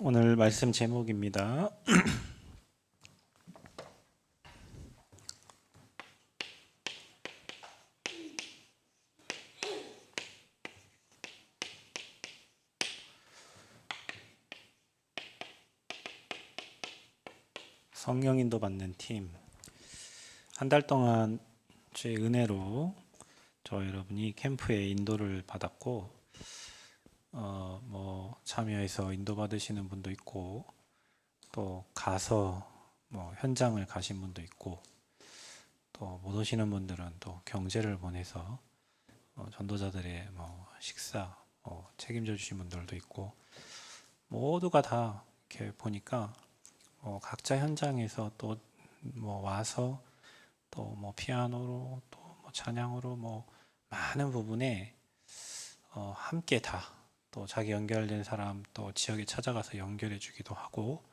오늘 말씀 제목입니다. 성령 인도 받는 팀. 한 달 동안 제 은혜로 여러분이 캠프에 인도를 받았고, 참여해서 인도 받으시는 분도 있고, 또 가서 현장을 가신 분도 있고, 또 못 오시는 분들은 또 경제를 보내서 전도자들의 식사 책임져 주신 분들도 있고, 모두가 다 이렇게 보니까 각자 현장에서 또 와서 또 피아노로 또 찬양으로 많은 부분에 함께 다 또 자기 연결된 사람 또 지역에 찾아가서 연결해 주기도 하고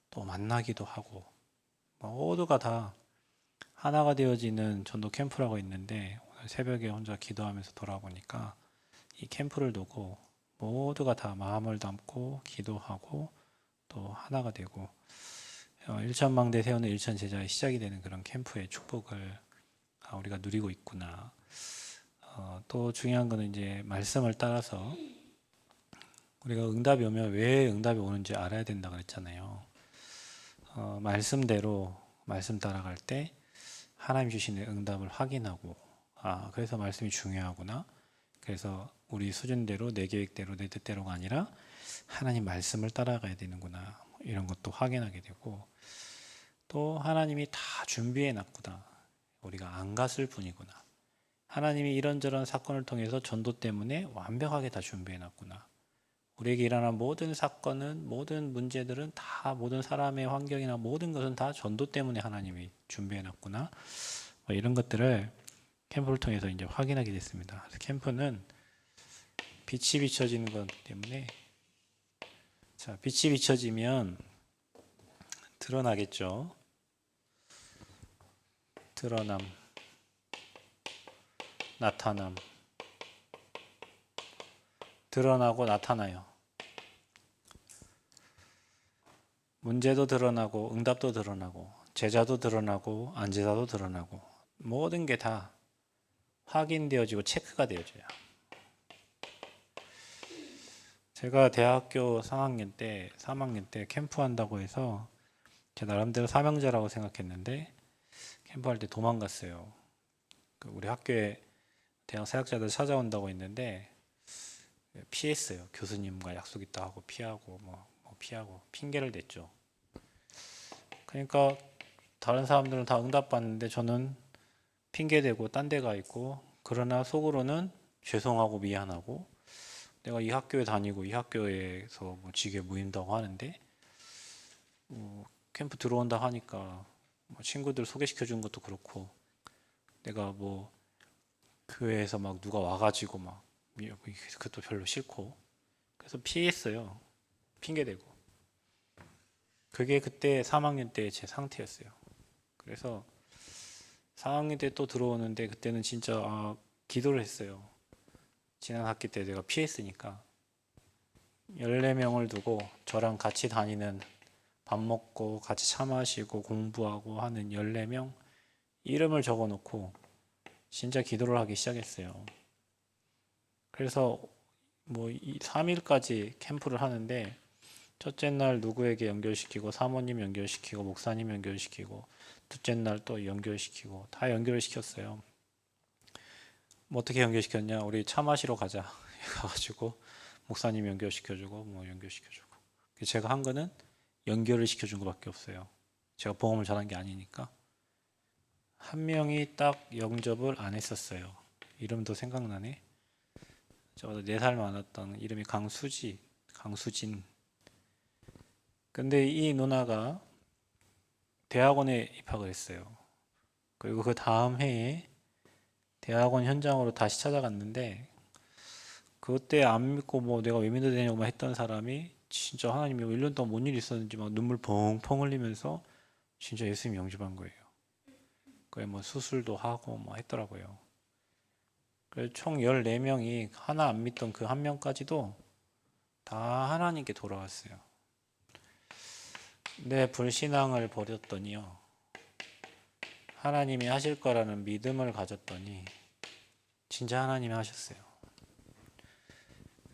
또 만나기도 하고 모두가 다 하나가 되어지는 전도 캠프라고 있는데, 오늘 새벽에 혼자 기도하면서 돌아보니까 이 캠프를 두고 모두가 다 마음을 담고 기도하고 또 하나가 되고 일천망대 세우는 일천 제자의 시작이 되는 그런 캠프의 축복을 우리가 누리고 있구나. 또 중요한 거는 이제 말씀을 따라서 우리가 응답이 오면 왜 응답이 오는지 알아야 된다 그랬잖아요. 말씀대로 말씀 따라갈 때 하나님 주시는 응답을 확인하고, 그래서 말씀이 중요하구나. 그래서 우리 수준대로 내 계획대로 내 뜻대로가 아니라 하나님 말씀을 따라가야 되는구나. 이런 것도 확인하게 되고, 또 하나님이 다 준비해 놨구나. 우리가 안 갔을 뿐이구나. 하나님이 이런저런 사건을 통해서 전도 때문에 완벽하게 다 준비해 놨구나. 우리에게 일어난 모든 사건은, 모든 문제들은 다, 모든 사람의 환경이나 모든 것은 다 전도 때문에 하나님이 준비해 놨구나. 이런 것들을 캠프를 통해서 이제 확인하게 됐습니다. 그래서 캠프는 빛이 비춰지는 것 때문에, 자, 빛이 비춰지면 드러나겠죠. 드러남, 나타남, 드러나고 나타나요. 문제도 드러나고 응답도 드러나고 제자도 드러나고 안제자도 드러나고 모든 게 다 확인되어지고 체크가 되어져요. 제가 대학교 3학년 때 캠프 한다고 해서 제 나름대로 사명자라고 생각했는데, 캠프할 때 도망갔어요. 우리 학교에 대학 사역자들 찾아온다고 했는데 피했어요. 교수님과 약속 있다 하고 피하고 피하고 핑계를 댔죠. 그러니까 다른 사람들은 다 응답받는데 저는 핑계대고 딴 데 가 있고, 그러나 속으로는 죄송하고 미안하고, 내가 이 학교에 다니고 이 학교에서 직에 모인다고 하는데 캠프 들어온다 하니까 친구들 소개시켜 준 것도 그렇고, 내가 교회에서 누가 와가지고 그것도 별로 싫고, 그래서 피했어요. 핑계대고. 그게 그때 3학년 때 제 상태였어요. 그래서 4학년 때 또 들어오는데 그때는 진짜 기도를 했어요. 지난 학기 때 내가 피했으니까 14명을 두고 저랑 같이 다니는, 밥 먹고 같이 차 마시고 공부하고 하는 14명 이름을 적어 놓고 진짜 기도를 하기 시작했어요. 그래서 3일까지 캠프를 하는데, 첫째 날 누구에게 연결시키고 사모님 연결시키고 목사님 연결시키고 둘째 날 또 연결시키고 다 연결을 시켰어요. 어떻게 연결시켰냐? 우리 차 마시러 가자 가가지고 목사님 연결시켜주고 연결시켜주고, 제가 한 거는 연결을 시켜준 것밖에 없어요. 제가 복음을 전한 게 아니니까. 한 명이 딱 영접을 안 했었어요. 이름도 생각나네. 저보다 4살 많았던, 이름이 강수진. 근데 이 누나가 대학원에 입학을 했어요. 그리고 그 다음 해에 대학원 현장으로 다시 찾아갔는데, 그때 안 믿고 내가 왜 믿어야 되냐고 했던 사람이 진짜 하나님이 1년 동안 뭔 일이 있었는지 눈물 펑펑 흘리면서 진짜 예수님 영접한 거예요. 그에 수술도 하고 했더라고요. 그래서 총 14명이 하나 안 믿던 그 한 명까지도 다 하나님께 돌아왔어요. 내 불신앙을 버렸더니요, 하나님이 하실 거라는 믿음을 가졌더니 진짜 하나님이 하셨어요.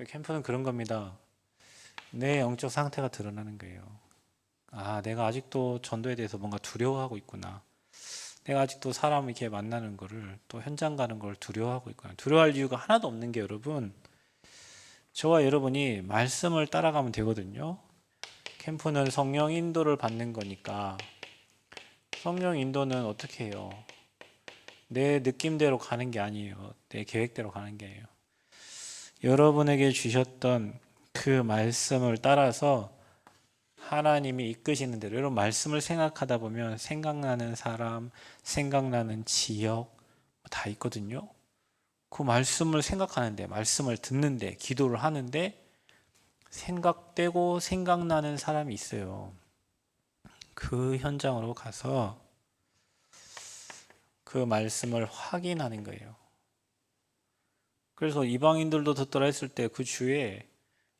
캠프는 그런 겁니다. 내 영적 상태가 드러나는 거예요. 아, 내가 아직도 전도에 대해서 뭔가 두려워하고 있구나. 내가 아직도 사람 이렇게 만나는 거를, 또 현장 가는 걸 두려워하고 있구나. 두려워할 이유가 하나도 없는 게, 여러분, 저와 여러분이 말씀을 따라가면 되거든요. 캠프는 성령 인도를 받는 거니까. 성령 인도는 어떻게 해요? 내 느낌대로 가는 게 아니에요. 내 계획대로 가는 게 아니에요. 여러분에게 주셨던 그 말씀을 따라서 하나님이 이끄시는 대로, 여러분 말씀을 생각하다 보면 생각나는 사람, 생각나는 지역 다 있거든요. 그 말씀을 생각하는데, 말씀을 듣는데, 기도를 하는데 생각되고 생각나는 사람이 있어요. 그 현장으로 가서 그 말씀을 확인하는 거예요. 그래서 이방인들도 듣더라 했을 때 그 주에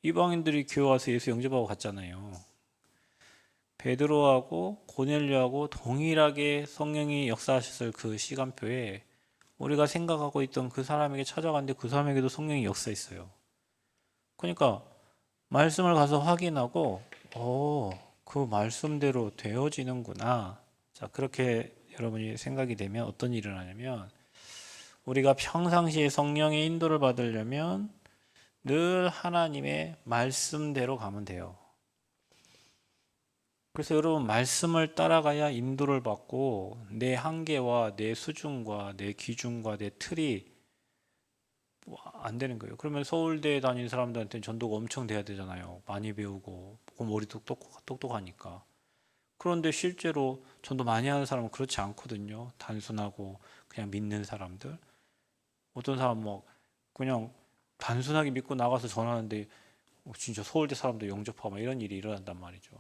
이방인들이 교회 와서 예수 영접하고 갔잖아요. 베드로하고 고넬료하고 동일하게 성령이 역사하셨을 그 시간표에 우리가 생각하고 있던 그 사람에게 찾아갔는데 그 사람에게도 성령이 역사했어요. 그러니까 말씀을 가서 확인하고, 그 말씀대로 되어지는구나. 자, 그렇게 여러분이 생각이 되면 어떤 일을 하냐면, 우리가 평상시에 성령의 인도를 받으려면 늘 하나님의 말씀대로 가면 돼요. 그래서 여러분 말씀을 따라가야 인도를 받고 내 한계와 내 수준과 내 기준과 내 틀이 안 되는 거예요. 그러면 서울대에 다니는 사람들한테는 전도가 엄청 돼야 되잖아요. 많이 배우고 머리 똑똑하니까. 그런데 실제로 전도 많이 하는 사람은 그렇지 않거든요. 단순하고 그냥 믿는 사람들. 어떤 사람 뭐 그냥 단순하게 믿고 나가서 전하는데 진짜 서울대 사람도 영접하고 막 이런 일이 일어난단 말이죠.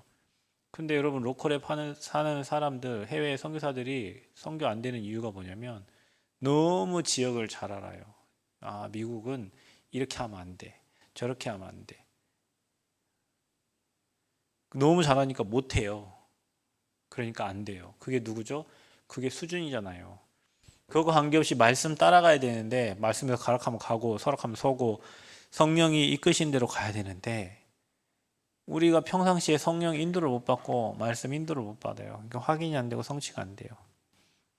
근데 여러분 로컬에 사는 사람들, 해외 선교사들이 선교 안 되는 이유가 뭐냐면 너무 지역을 잘 알아요. 아, 미국은 이렇게 하면 안 돼. 저렇게 하면 안 돼. 너무 잘하니까 못 해요. 그러니까 안 돼요. 그게 누구죠? 그게 수준이잖아요. 그거 관계없이 말씀 따라가야 되는데, 말씀에서 가락하면 가고 서락하면 서고 성령이 이끄신 대로 가야 되는데, 우리가 평상시에 성령 인도를 못 받고 말씀 인도를 못 받아요. 그러니까 확인이 안 되고 성취가 안 돼요.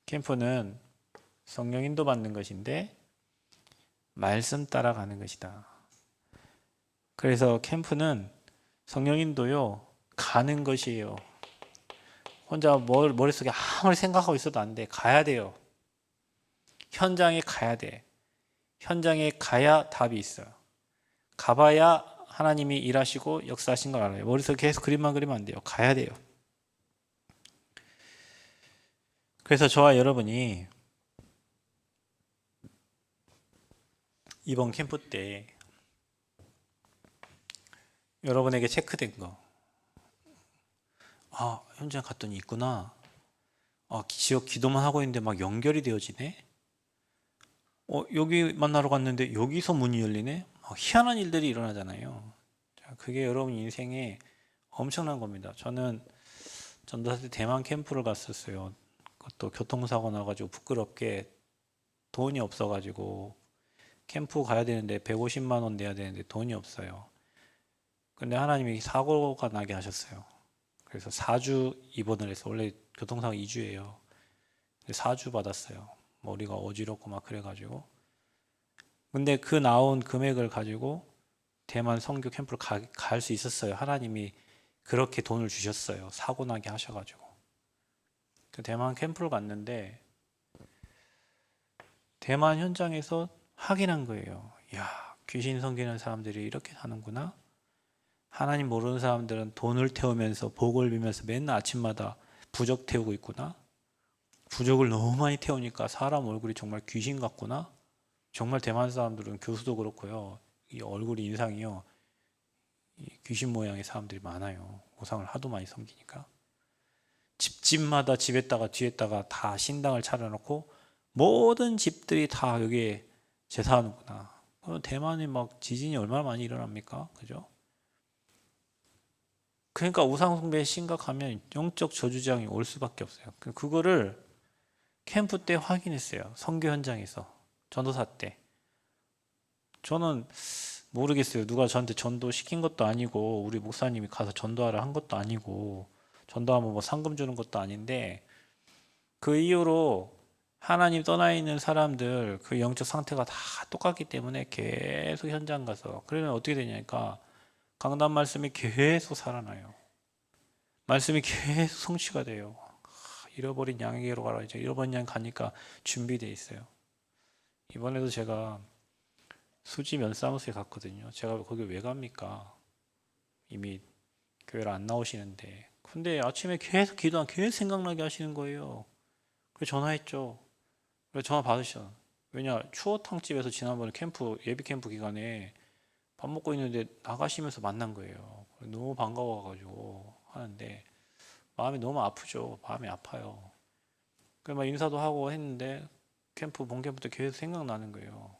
캠프는 성령 인도 받는 것인데 말씀 따라가는 것이다. 그래서 캠프는 성령 인도요, 가는 것이에요. 혼자 머릿속에 아무리 생각하고 있어도 안 돼. 가야 돼요. 현장에 가야 돼. 현장에 가야 답이 있어요. 가봐야 하나님이 일하시고 역사하신 걸 알아요. 머릿속에 계속 그림만 그리면 안 돼요. 가야 돼요. 그래서 저와 여러분이 이번 캠프 때 여러분에게 체크된 거, 아, 현장 갔더니 있구나. 아, 지역 기도만 하고 있는데 막 연결이 되어지네. 여기 만나러 갔는데 여기서 문이 열리네. 희한한 일들이 일어나잖아요. 자, 그게 여러분 인생에 엄청난 겁니다. 저는 전도사 때 대만 캠프를 갔었어요. 그것도 교통사고 나가지고 부끄럽게 돈이 없어가지고 캠프 가야 되는데 150만 원 내야 되는데 돈이 없어요. 근데 하나님이 사고가 나게 하셨어요. 그래서 4주 입원을 해서, 원래 교통사고 2주예요. 4주 받았어요. 머리가 어지럽고 막 그래가지고. 근데 그 나온 금액을 가지고 대만 선교 캠프를 갈 수 있었어요. 하나님이 그렇게 돈을 주셨어요. 사고 나게 하셔가지고. 그 대만 캠프를 갔는데 대만 현장에서 확인한 거예요. 야, 귀신 섬기는 사람들이 이렇게 사는구나. 하나님 모르는 사람들은 돈을 태우면서 복을 빌면서 맨날 아침마다 부적 태우고 있구나. 부적을 너무 많이 태우니까 사람 얼굴이 정말 귀신 같구나. 정말 대만 사람들은 교수도 그렇고요. 이 얼굴이 인상이요, 귀신 모양의 사람들이 많아요. 우상을 하도 많이 섬기니까. 집집마다 집에다가 뒤에다가 다 신당을 차려놓고 모든 집들이 다 여기에 제사하는구나. 대만에 막 지진이 얼마나 많이 일어납니까? 그죠? 그러니까 우상숭배에 심각하면 영적 저주장이 올 수밖에 없어요. 그거를 캠프 때 확인했어요. 선교 현장에서. 전도사 때. 저는 모르겠어요. 누가 저한테 전도 시킨 것도 아니고 우리 목사님이 가서 전도하라 한 것도 아니고 전도하면 뭐 상금 주는 것도 아닌데 그 이후로 하나님 떠나 있는 사람들 그 영적 상태가 다 똑같기 때문에 계속 현장 가서 그러면 어떻게 되냐니까 강단 말씀이 계속 살아나요. 말씀이 계속 성취가 돼요. 잃어버린 양에게로 가라. 이제 잃어버린 양 가니까 준비되어 있어요. 이번에도 제가 수지 면사무소에 갔거든요. 제가 거기 왜 갑니까? 이미 교회를 안 나오시는데. 근데 아침에 계속 기도한 계속 생각나게 하시는 거예요. 그래서 전화했죠. 그래서 전화 받으셔. 왜냐 추어탕집에서 지난번에 캠프 예비 캠프 기간에 밥 먹고 있는데 나가시면서 만난 거예요. 너무 반가워가지고 하는데 마음이 너무 아프죠. 마음이 아파요. 그래서 막 인사도 하고 했는데 캠프 본 캠프 때 계속 생각나는 거예요.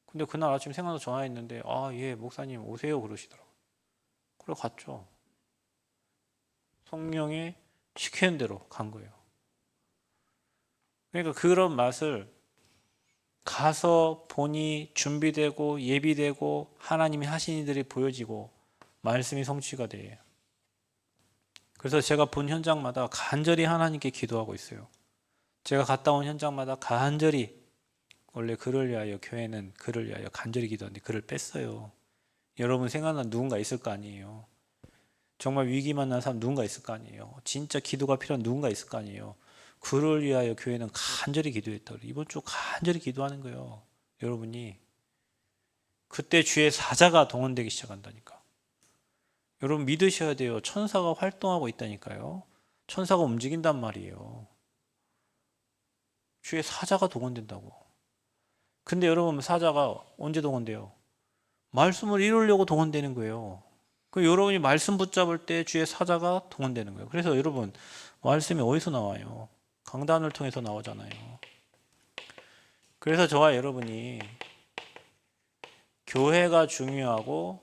근데 그날 아침 생각나서 전화했는데 예 목사님 오세요 그러시더라고요. 그래 갔죠. 성령이 시키는 대로 간 거예요. 그러니까 그런 맛을 가서 보니 준비되고 예비되고 하나님이 하신 일들이 보여지고 말씀이 성취가 돼요. 그래서 제가 본 현장마다 간절히 하나님께 기도하고 있어요. 제가 갔다 온 현장마다 간절히 원래 그를 위하여 교회는 그를 위하여 간절히 기도하는데 그를 뺐어요. 여러분 생각난 누군가 있을 거 아니에요. 정말 위기 만난 사람 누군가 있을 거 아니에요. 진짜 기도가 필요한 누군가 있을 거 아니에요. 그를 위하여 교회는 간절히 기도했다. 이번 주 간절히 기도하는 거예요. 여러분이 그때 주의 사자가 동원되기 시작한다니까. 여러분 믿으셔야 돼요. 천사가 활동하고 있다니까요. 천사가 움직인단 말이에요. 주의 사자가 동원된다고. 근데 여러분 사자가 언제 동원돼요? 말씀을 이루려고 동원되는 거예요. 그 여러분이 말씀 붙잡을 때 주의 사자가 동원되는 거예요. 그래서 여러분 말씀이 어디서 나와요? 강단을 통해서 나오잖아요. 그래서 저와 여러분이 교회가 중요하고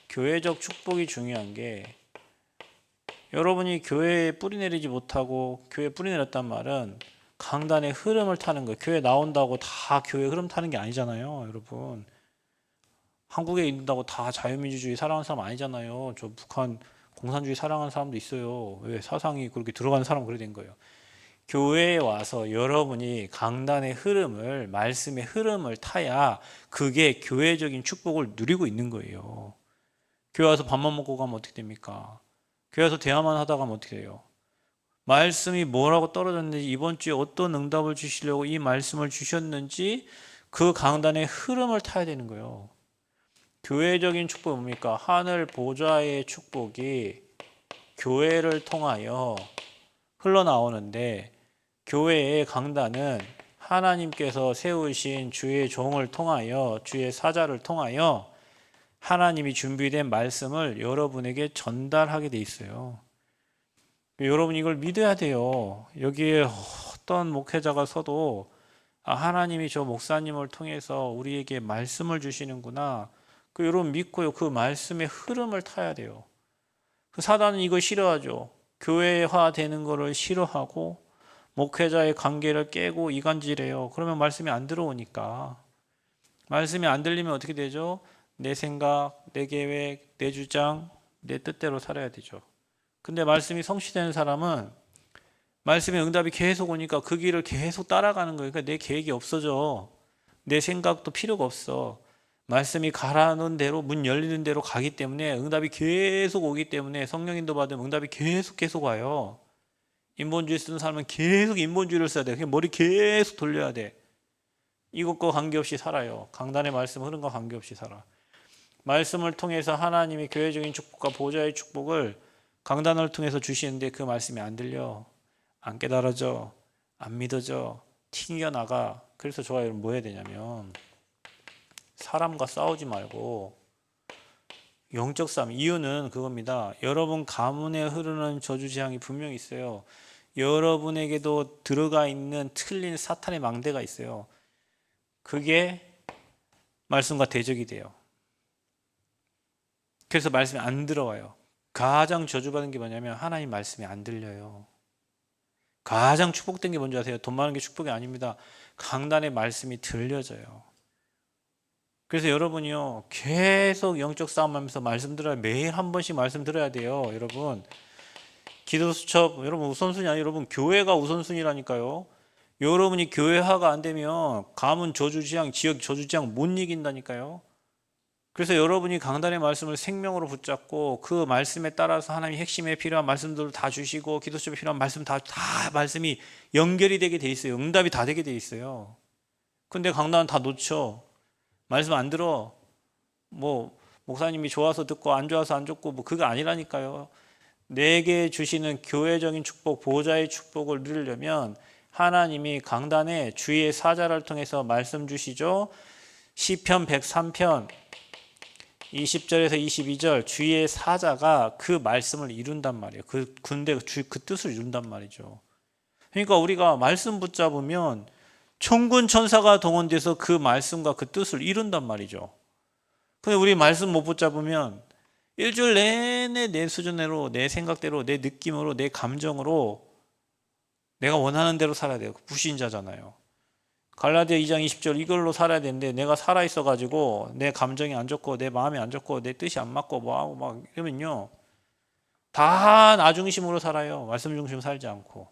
교회적 축복이 중요한 게 여러분이 교회에 뿌리 내리지 못하고 교회에 뿌리 내렸단 말은 강단의 흐름을 타는 거예요. 교회 나온다고 다 교회 흐름 타는 게 아니잖아요. 여러분 한국에 있는다고 다 자유민주주의 사랑하는 사람 아니잖아요. 저 북한 공산주의 사랑하는 사람도 있어요. 왜 사상이 그렇게 들어가는 사람은 그렇게 된 거예요. 교회에 와서 여러분이 강단의 흐름을 말씀의 흐름을 타야 그게 교회적인 축복을 누리고 있는 거예요. 교회 와서 밥만 먹고 가면 어떻게 됩니까? 교회 와서 대화만 하다 가면 어떻게 돼요? 말씀이 뭐라고 떨어졌는지 이번 주에 어떤 응답을 주시려고 이 말씀을 주셨는지 그 강단의 흐름을 타야 되는 거예요. 교회적인 축복은 뭡니까? 하늘 보좌의 축복이 교회를 통하여 흘러나오는데 교회의 강단은 하나님께서 세우신 주의 종을 통하여 주의 사자를 통하여 하나님이 준비된 말씀을 여러분에게 전달하게 돼 있어요. 여러분 이걸 믿어야 돼요. 여기에 어떤 목회자가 서도 하나님이 저 목사님을 통해서 우리에게 말씀을 주시는구나. 여러분 믿고요. 그 말씀의 흐름을 타야 돼요. 그 사단은 이걸 싫어하죠. 교회화 되는 거를 싫어하고 목회자의 관계를 깨고 이간질해요. 그러면 말씀이 안 들어오니까. 말씀이 안 들리면 어떻게 되죠? 내 생각, 내 계획, 내 주장, 내 뜻대로 살아야 되죠. 근데 말씀이 성취되는 사람은 말씀의 응답이 계속 오니까 그 길을 계속 따라가는 거예요. 그러니까 내 계획이 없어져. 내 생각도 필요가 없어. 말씀이 가라는 대로 문 열리는 대로 가기 때문에 응답이 계속 오기 때문에 성령 인도 받으면 응답이 계속 와요. 인본주의 쓰는 사람은 계속 인본주의를 써야 돼. 그냥 머리 계속 돌려야 돼. 이것과 관계없이 살아요. 강단의 말씀 흐름과 관계없이 살아. 말씀을 통해서 하나님이 교회적인 축복과 보좌의 축복을 강단을 통해서 주시는데 그 말씀이 안 들려. 안 깨달아져. 안 믿어져. 튕겨나가. 그래서 저와 여러분 뭐 해야 되냐면 사람과 싸우지 말고 영적 싸움. 이유는 그겁니다. 여러분 가문에 흐르는 저주재앙이 분명히 있어요. 여러분에게도 들어가 있는 틀린 사탄의 망대가 있어요. 그게 말씀과 대적이 돼요. 그래서 말씀이 안 들어와요. 가장 저주받은 게 뭐냐면 하나님 말씀이 안 들려요. 가장 축복된 게 뭔지 아세요? 돈 많은 게 축복이 아닙니다. 강단의 말씀이 들려져요. 그래서 여러분이요, 계속 영적 싸움하면서 말씀 들어야, 매일 한 번씩 말씀 들어야 돼요. 여러분, 기도 수첩, 여러분 우선순위 아니에요. 여러분, 교회가 우선순위라니까요. 여러분이 교회화가 안 되면 가문 저주지향, 지역 저주지향 못 이긴다니까요. 그래서 여러분이 강단의 말씀을 생명으로 붙잡고 그 말씀에 따라서 하나님이 핵심에 필요한 말씀들을 다 주시고 기도수첩에 필요한 말씀 다 말씀이 연결이 되게 돼 있어요. 응답이 다 되게 돼 있어요. 근데 강단은 다 놓쳐. 말씀 안 들어. 뭐 목사님이 좋아서 듣고 안 좋아서 안 듣고 뭐 그거 아니라니까요. 내게 주시는 교회적인 축복, 보호자의 축복을 누리려면 하나님이 강단에 주의 사자를 통해서 말씀 주시죠. 시편 103편 20절에서 22절 주의 사자가 그 말씀을 이룬단 말이에요. 근데 그 뜻을 이룬단 말이죠. 그러니까 우리가 말씀 붙잡으면 천군 천사가 동원돼서 그 말씀과 그 뜻을 이룬단 말이죠. 근데 우리 말씀 못 붙잡으면 일주일 내내 내 수준으로, 내 생각대로, 내 느낌으로, 내 감정으로 내가 원하는 대로 살아야 돼요. 불신자잖아요. 갈라디아 2장 20절 이걸로 살아야 되는데 내가 살아있어 가지고 내 감정이 안 좋고 내 마음이 안 좋고 내 뜻이 안 맞고 뭐하고 막 이러면요, 다 나 중심으로 살아요. 말씀 중심으로 살지 않고.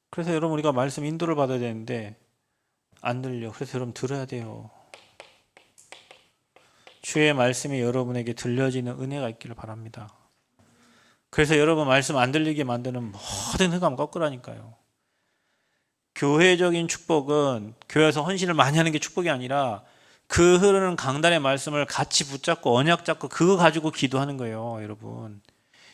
그래서 여러분 우리가 말씀 인도를 받아야 되는데 안 들려. 그래서 여러분 들어야 돼요. 주의 말씀이 여러분에게 들려지는 은혜가 있기를 바랍니다. 그래서 여러분 말씀 안 들리게 만드는 모든 흑암 꺾으라니까요. 교회적인 축복은 교회에서 헌신을 많이 하는 게 축복이 아니라 그 흐르는 강단의 말씀을 같이 붙잡고 언약 잡고 그거 가지고 기도하는 거예요. 여러분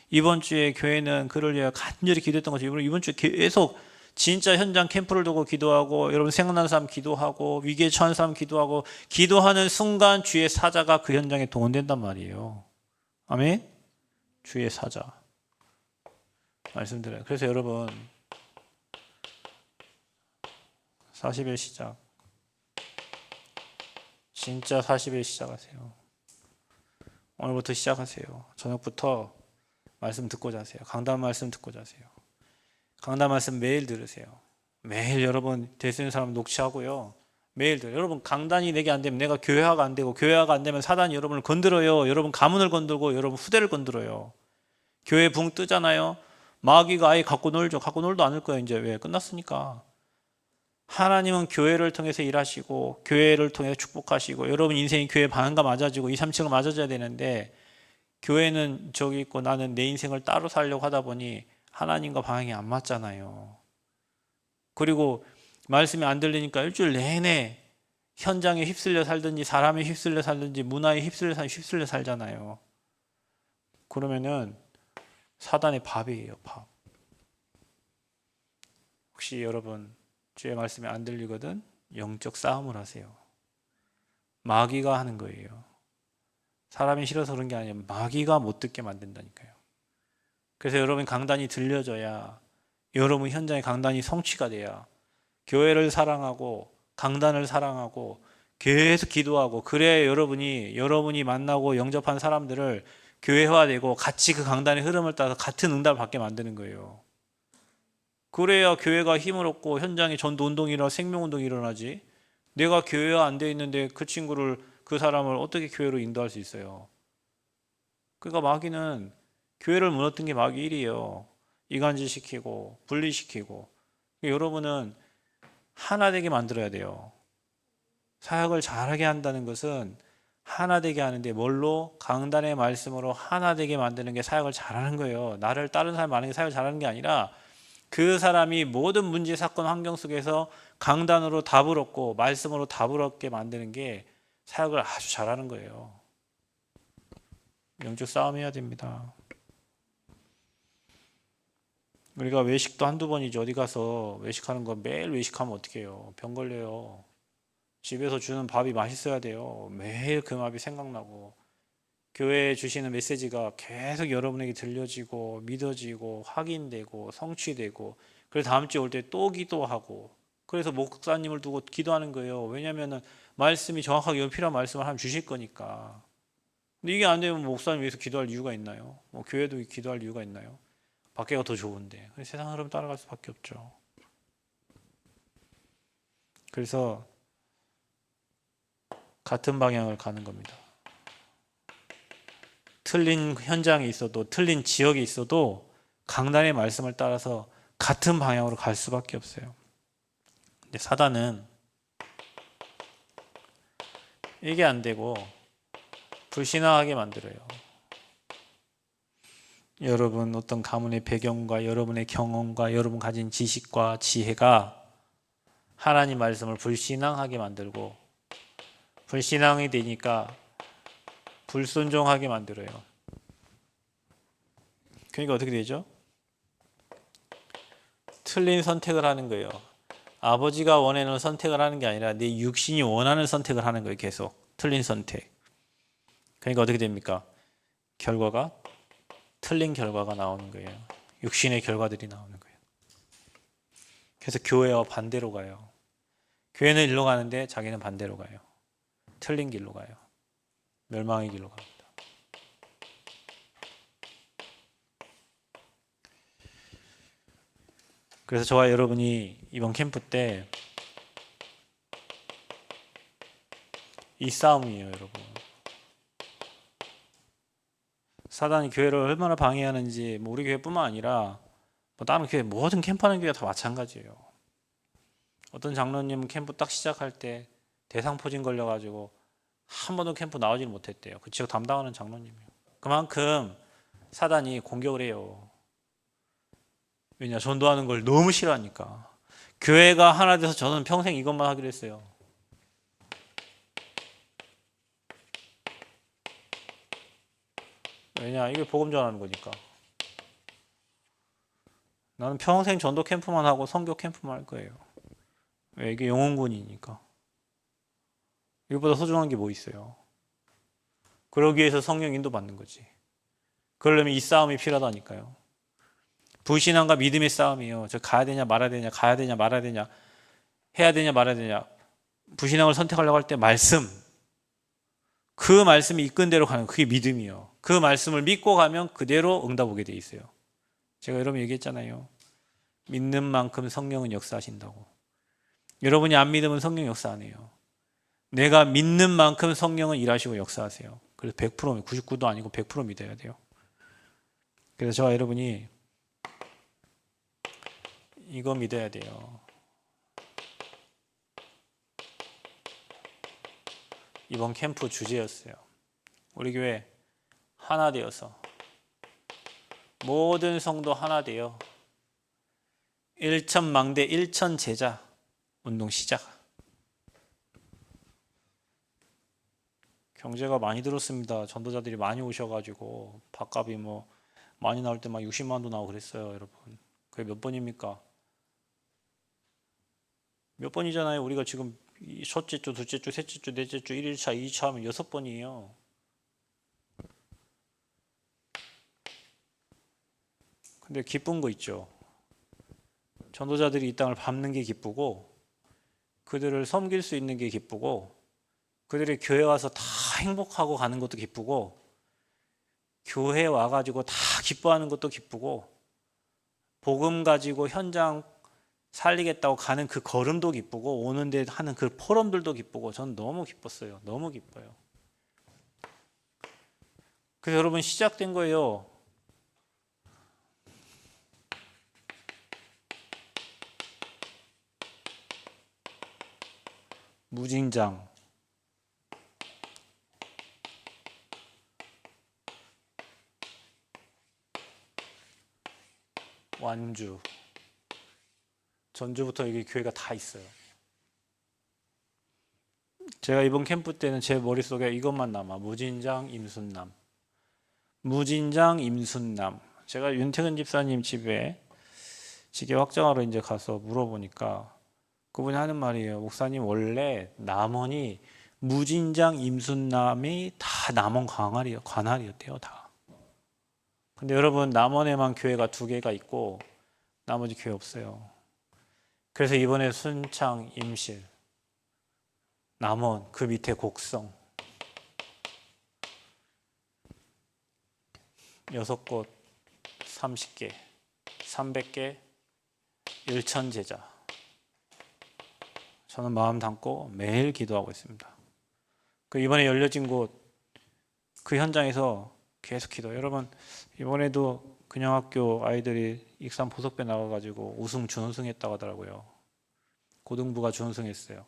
이번 주에 교회는 그를 위해 간절히 기도했던 거죠. 이번 주에 계속 진짜 현장 캠프를 두고 기도하고 여러분 생각나는 사람 기도하고 위기에 처한 사람 기도하고 기도하는 순간 주의 사자가 그 현장에 동원된단 말이에요. 아멘. 주의 사자 말씀드려요. 그래서 여러분 40일 시작, 진짜 40일 시작하세요. 오늘부터 시작하세요. 저녁부터 말씀 듣고 자세요. 강단 말씀 듣고 자세요. 강단 말씀 매일 들으세요. 매일 여러분 대수있는 사람 녹취하고요. 매일 들어요. 여러분 강단이 내게 안 되면 내가 교회화가 안 되고 교회화가 안 되면 사단이 여러분을 건드려요. 여러분 가문을 건들고 여러분 후대를 건드려요. 교회 붕 뜨잖아요. 마귀가 아예 갖고 놀죠. 갖고 놀도 않을 거예요. 이제 왜? 끝났으니까. 하나님은 교회를 통해서 일하시고 교회를 통해서 축복하시고 여러분 인생이 교회 방향과 맞아지고 2, 3층을 맞아져야 되는데 교회는 저기 있고 나는 내 인생을 따로 살려고 하다 보니 하나님과 방향이 안 맞잖아요. 그리고 말씀이 안 들리니까 일주일 내내 현장에 휩쓸려 살든지 사람에 휩쓸려 살든지 문화에 휩쓸려 살잖아요. 그러면은 사단의 밥이에요. 밥. 혹시 여러분 주의 말씀이 안 들리거든 영적 싸움을 하세요. 마귀가 하는 거예요. 사람이 싫어서 그런 게 아니에요. 마귀가 못 듣게 만든다니까요. 그래서 여러분 강단이 들려져야 여러분 현장의 강단이 성취가 돼야 교회를 사랑하고 강단을 사랑하고 계속 기도하고 그래야 여러분이 만나고 영접한 사람들을 교회화되고 같이 그 강단의 흐름을 따라서 같은 응답을 받게 만드는 거예요. 그래야 교회가 힘을 얻고 현장에 전도 운동이 일어나 생명운동이 일어나지. 내가 교회가 안 돼 있는데 그 사람을 어떻게 교회로 인도할 수 있어요? 그러니까 마귀는 교회를 무너뜨린 게 마귀 일이에요. 이간질시키고 분리시키고. 여러분은 하나 되게 만들어야 돼요. 사역을 잘하게 한다는 것은 하나 되게 하는데 뭘로? 강단의 말씀으로 하나 되게 만드는 게 사역을 잘하는 거예요. 나를 다른 사람 많은 게 사역을 잘하는 게 아니라 그 사람이 모든 문제, 사건, 환경 속에서 강단으로 답을 얻고 말씀으로 답을 얻게 만드는 게 사역을 아주 잘하는 거예요. 영적 싸움해야 됩니다. 우리가 외식도 한두 번이지 어디 가서 외식하는 거 매일 외식하면 어떻게 해요? 병 걸려요. 집에서 주는 밥이 맛있어야 돼요. 매일 그 밥이 생각나고 교회에 주시는 메시지가 계속 여러분에게 들려지고 믿어지고 확인되고 성취되고 그래서 다음 주에 올 때 또 기도하고 그래서 목사님을 두고 기도하는 거예요. 왜냐하면 말씀이 정확하게 필요한 말씀을 하면 주실 거니까. 근데 이게 안 되면 목사님 위해서 기도할 이유가 있나요? 뭐 교회도 기도할 이유가 있나요? 밖에가 더 좋은데. 세상 흐름 따라갈 수밖에 없죠. 그래서 같은 방향을 가는 겁니다. 틀린 현장에 있어도, 틀린 지역에 있어도 강단의 말씀을 따라서 같은 방향으로 갈 수밖에 없어요. 근데 사단은 이게 안 되고 불신앙하게 만들어요. 여러분 어떤 가문의 배경과 여러분의 경험과 여러분 가진 지식과 지혜가 하나님 말씀을 불신앙하게 만들고, 불신앙이 되니까 불순종하게 만들어요. 그러니까 어떻게 되죠? 틀린 선택을 하는 거예요. 아버지가 원하는 선택을 하는 게 아니라 내 육신이 원하는 선택을 하는 거예요. 계속 틀린 선택. 그러니까 어떻게 됩니까? 결과가 틀린 결과가 나오는 거예요. 육신의 결과들이 나오는 거예요. 그래서 교회와 반대로 가요. 교회는 일로 가는데 자기는 반대로 가요. 틀린 길로 가요. 멸망의 길로 갑니다. 그래서 저와 여러분이 이번 캠프 때 이 싸움이에요, 여러분. 사단이 교회를 얼마나 방해하는지, 뭐 우리 교회뿐만 아니라 뭐 다른 교회, 모든 캠프하는 교회가 다 마찬가지예요. 어떤 장로님은 캠프 딱 시작할 때 대상포진 걸려가지고 한 번도 캠프 나오지를 못했대요. 그 지역 담당하는 장로님이요. 그만큼 사단이 공격을 해요. 왜냐? 전도하는 걸 너무 싫어하니까. 교회가 하나 돼서 저는 평생 이것만 하기로 했어요. 왜냐? 이게 복음 전하는 거니까. 나는 평생 전도 캠프만 하고 선교 캠프만 할 거예요. 왜? 이게 영혼군이니까. 이것보다 소중한 게 뭐 있어요? 그러기 위해서 성령 인도 받는 거지. 그러려면 이 싸움이 필요하다니까요. 불신앙과 믿음의 싸움이에요. 저 가야 되냐 말아야 되냐, 가야 되냐 말아야 되냐, 해야 되냐 말아야 되냐. 불신앙을 선택하려고 할 때 말씀, 그 말씀이 이끈 대로 가는, 그게 믿음이에요. 그 말씀을 믿고 가면 그대로 응답 오게 돼 있어요. 제가 여러분 얘기했잖아요. 믿는 만큼 성령은 역사하신다고. 여러분이 안 믿으면 성령 역사 안 해요. 내가 믿는 만큼 성령은 일하시고 역사하세요. 그래서 100%, 99도 아니고 100% 믿어야 돼요. 그래서 저와 여러분이 이거 믿어야 돼요. 이번 캠프 주제였어요. 우리 교회 하나 되어서, 모든 성도 하나 되어 일천망대 일천제자 운동 시작. 경제가 많이 들었습니다. 전도자들이 많이 오셔가지고 밥값이 뭐 많이 나올 때 막 60만 원도 나오고 그랬어요, 여러분. 그게 몇 번입니까? 몇 번이잖아요. 우리가 지금 첫째 주, 둘째 주, 셋째 주, 넷째 주, 1일차, 2일차 하면 6번이에요. 근데 기쁜 거 있죠. 전도자들이 이 땅을 밟는 게 기쁘고, 그들을 섬길 수 있는 게 기쁘고, 그들이 교회 와서 다 행복하고 가는 것도 기쁘고, 교회 와가지고 다 기뻐하는 것도 기쁘고, 복음 가지고 현장 살리겠다고 가는 그 걸음도 기쁘고, 오는데 하는 그 포럼들도 기쁘고, 전 너무 기뻤어요. 너무 기뻐요. 그래서 여러분 시작된 거예요. 무진장, 완주, 전주부터 여기 교회가 다 있어요. 제가 이번 캠프 때는 제 머릿속에 이것만 남아. 무진장, 임순남. 무진장, 임순남. 제가 윤태근 집사님 집에 직계 확장하러 이제 가서 물어보니까 그분이 하는 말이에요. 목사님, 원래 남원이 무진장, 임순남이 다 남원 관할이었대요, 다. 근데 여러분, 남원에만 교회가 2개가 있고 나머지 교회 없어요. 그래서 이번에 순창, 임실, 남원, 그 밑에 곡성, 6곳 30개, 300개, 1천 제자. 저는 마음 담고 매일 기도하고 있습니다. 그 이번에 열려진 곳 그 현장에서 계속 기도. 여러분 이번에도 근영학교 아이들이 익산 보석배 나가가지고 우승 준우승했다고 하더라고요. 고등부가 준우승했어요.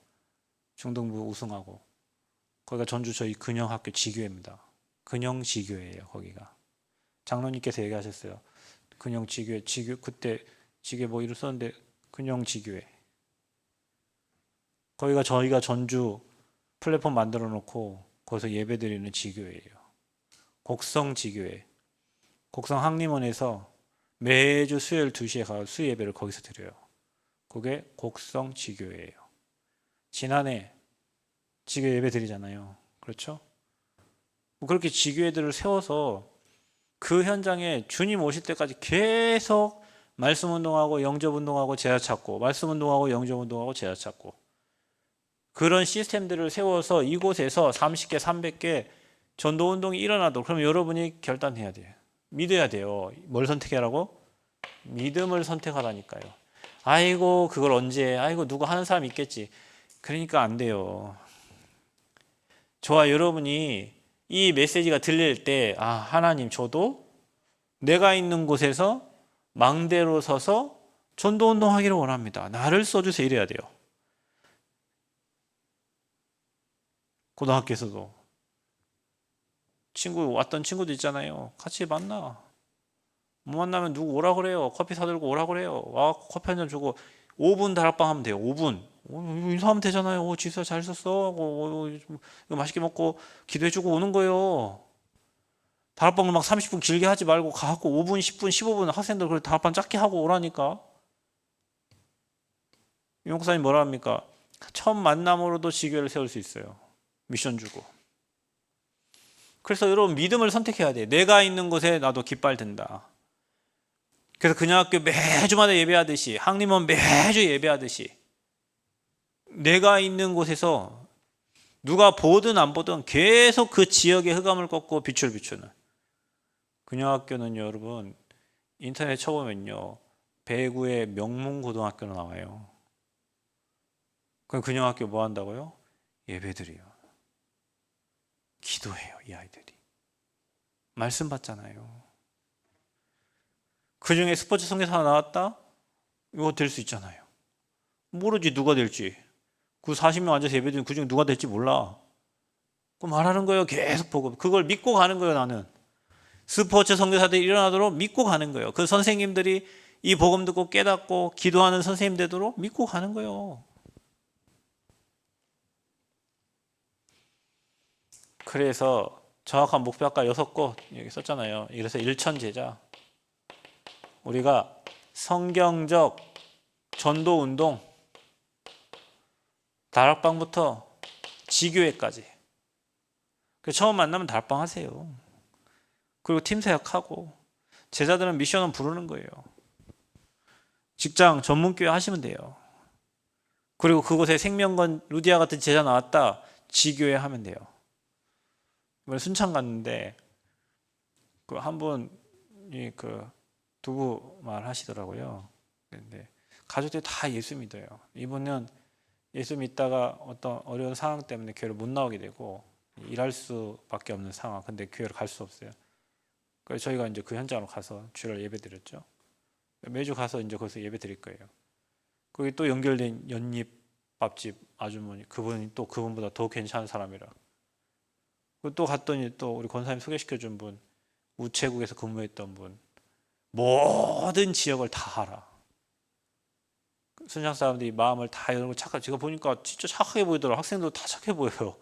중등부 우승하고. 거기가 전주 저희 근영학교 지교회입니다. 근영지교회예요. 거기가. 장로님께서 얘기하셨어요. 근영지교회 그때 지교회 뭐 이름 썼는데 근영지교회. 거기가 저희가 전주 플랫폼 만들어 놓고 거기서 예배 드리는 지교회예요. 곡성지교회. 곡성 항림원에서 매주 수요일 2시에 가서 수예배를 거기서 드려요. 그게 곡성지교회예요. 지난해 지교회 예배 드리잖아요. 그렇죠? 그렇게 지교회들을 세워서 그 현장에 주님 오실 때까지 계속 말씀 운동하고 영접 운동하고 제자 찾고 말씀 운동하고 영접 운동하고 제자 찾고 그런 시스템들을 세워서 이곳에서 30개, 300개 전도 운동이 일어나도 그럼 여러분이 결단해야 돼요. 믿어야 돼요. 뭘 선택하라고? 믿음을 선택하라니까요. 아이고 그걸 언제 아이고 누구 하는 사람 있겠지. 그러니까 안 돼요. 저와 여러분이 이 메시지가 들릴 때 하나님 저도 내가 있는 곳에서 망대로 서서 전도 운동하기를 원합니다. 나를 써주세요. 이래야 돼요. 고등학교에서도 왔던 친구도 있잖아요. 같이 만나. 못 만나면 누구 오라 그래요. 커피 사들고 오라 그래요. 와 커피 한 잔 주고 5분 다락방 하면 돼요. 5분. 인사하면 되잖아요. 지수야 잘 있었어. 이거 맛있게 먹고 기도해주고 오는 거예요. 다락방을 막 30분 길게 하지 말고 가갖고 5분, 10분, 15분 학생들 그걸 다락방 짧게 하고 오라니까. 이 목사님 뭐라 합니까? 첫 만남으로도 지교회를 세울 수 있어요. 미션 주고. 그래서 여러분 믿음을 선택해야 돼. 내가 있는 곳에 나도 깃발 든다. 그래서 근영학교 매주마다 예배하듯이 항림원 매주 예배하듯이 내가 있는 곳에서 누가 보든 안 보든 계속 그 지역의 흑암을 꺾고 빛을 비추는 근영학교는요 여러분 인터넷 쳐보면요 배구의 명문고등학교로 나와요. 그럼 근영학교 뭐 한다고요? 예배드려요. 기도해요. 이 아이들이 말씀 받잖아요. 그 중에 스포츠 성교사 하나 나왔다? 이거 될 수 있잖아요. 모르지 누가 될지. 그 40명 앉아서 예배드리면 그 중에 누가 될지 몰라. 그 말하는 거예요. 계속 보고 그걸 믿고 가는 거예요. 나는 스포츠 선교사들이 일어나도록 믿고 가는 거예요. 그 선생님들이 이 복음 듣고 깨닫고 기도하는 선생님 되도록 믿고 가는 거예요. 그래서 정확한 목표 아까 6곳 여기 썼잖아요. 그래서 1천 제자. 우리가 성경적 전도 운동 다락방부터 지교회까지. 처음 만나면 다락방 하세요. 그리고 팀 사역하고 제자들은 미션은 부르는 거예요. 직장 전문교회 하시면 돼요. 그리고 그곳에 생명건 루디아 같은 제자 나왔다 지교회 하면 돼요. 이번에 순창 갔는데 그 한 분이 두부 말 하시더라고요. 근데 가족들이 다 예수 믿어요. 이분은 예수 믿다가 어떤 어려운 상황 때문에 교회를 못 나오게 되고 일할 수밖에 없는 상황. 근데 교회를 갈 수 없어요. 그래서 저희가 이제 그 현장으로 가서 주일 예배 드렸죠. 매주 가서 이제 거기서 예배 드릴 거예요. 거기 또 연결된 연잎밥집 아주머니 그분이 또 그분보다 더 괜찮은 사람이라. 또 갔더니 또 우리 권사님 소개시켜준 분 우체국에서 근무했던 분 모든 지역을 다 알아. 순창 사람들이 마음을 다 열고 착하게 제가 보니까 진짜 착하게 보이더라고요. 학생들도 다 착해 보여요.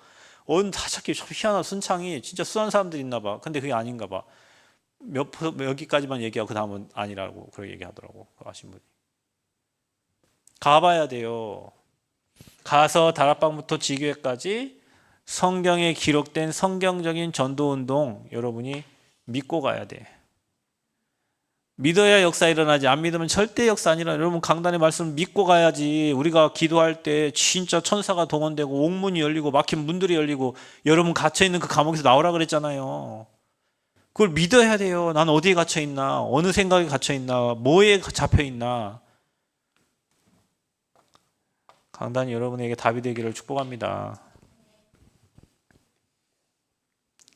다 착해. 참 희한한 순창이 진짜 순한 사람들이 있나 봐. 근데 그게 아닌가 봐. 여기까지만 얘기하고 그 다음은 아니라고 그렇게 얘기하더라고. 아신 분이. 가봐야 돼요. 가서 다락방부터 지교회까지 성경에 기록된 성경적인 전도운동 여러분이 믿고 가야 돼. 믿어야 역사 일어나지 안 믿으면 절대 역사 안 일어나. 여러분 강단의 말씀을 믿고 가야지. 우리가 기도할 때 진짜 천사가 동원되고 옥문이 열리고 막힌 문들이 열리고 여러분 갇혀있는 그 감옥에서 나오라 그랬잖아요. 그걸 믿어야 돼요. 난 어디에 갇혀 있나? 어느 생각에 갇혀 있나? 뭐에 잡혀 있나? 강단이 여러분에게 답이 되기를 축복합니다.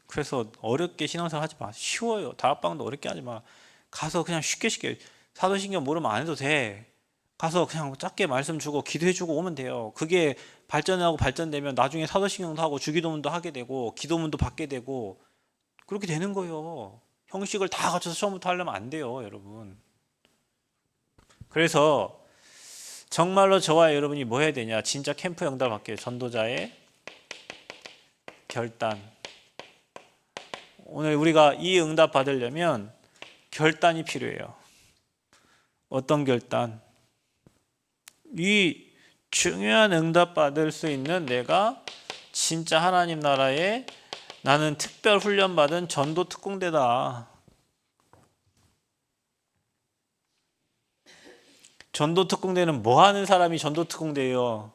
그래서 어렵게 신앙생활 하지 마. 쉬워요. 다락방도 어렵게 하지 마. 가서 그냥 쉽게 사도신경 모르면 안 해도 돼. 가서 그냥 짧게 말씀 주고 기도해주고 오면 돼요. 그게 발전하고 발전되면 나중에 사도신경도 하고 주기도문도 하게 되고 기도문도 받게 되고 그렇게 되는 거예요. 형식을 다 갖춰서 처음부터 하려면 안 돼요, 여러분. 그래서 정말로 저와 여러분이 뭐 해야 되냐? 진짜 캠프 응답 할게요. 전도자의 결단. 오늘 우리가 이 응답 받으려면 결단이 필요해요. 어떤 결단? 이 중요한 응답 받을 수 있는 내가 진짜 하나님 나라에 나는 특별 훈련 받은 전도 특공대다. 전도 특공대는 뭐 하는 사람이 전도 특공대예요?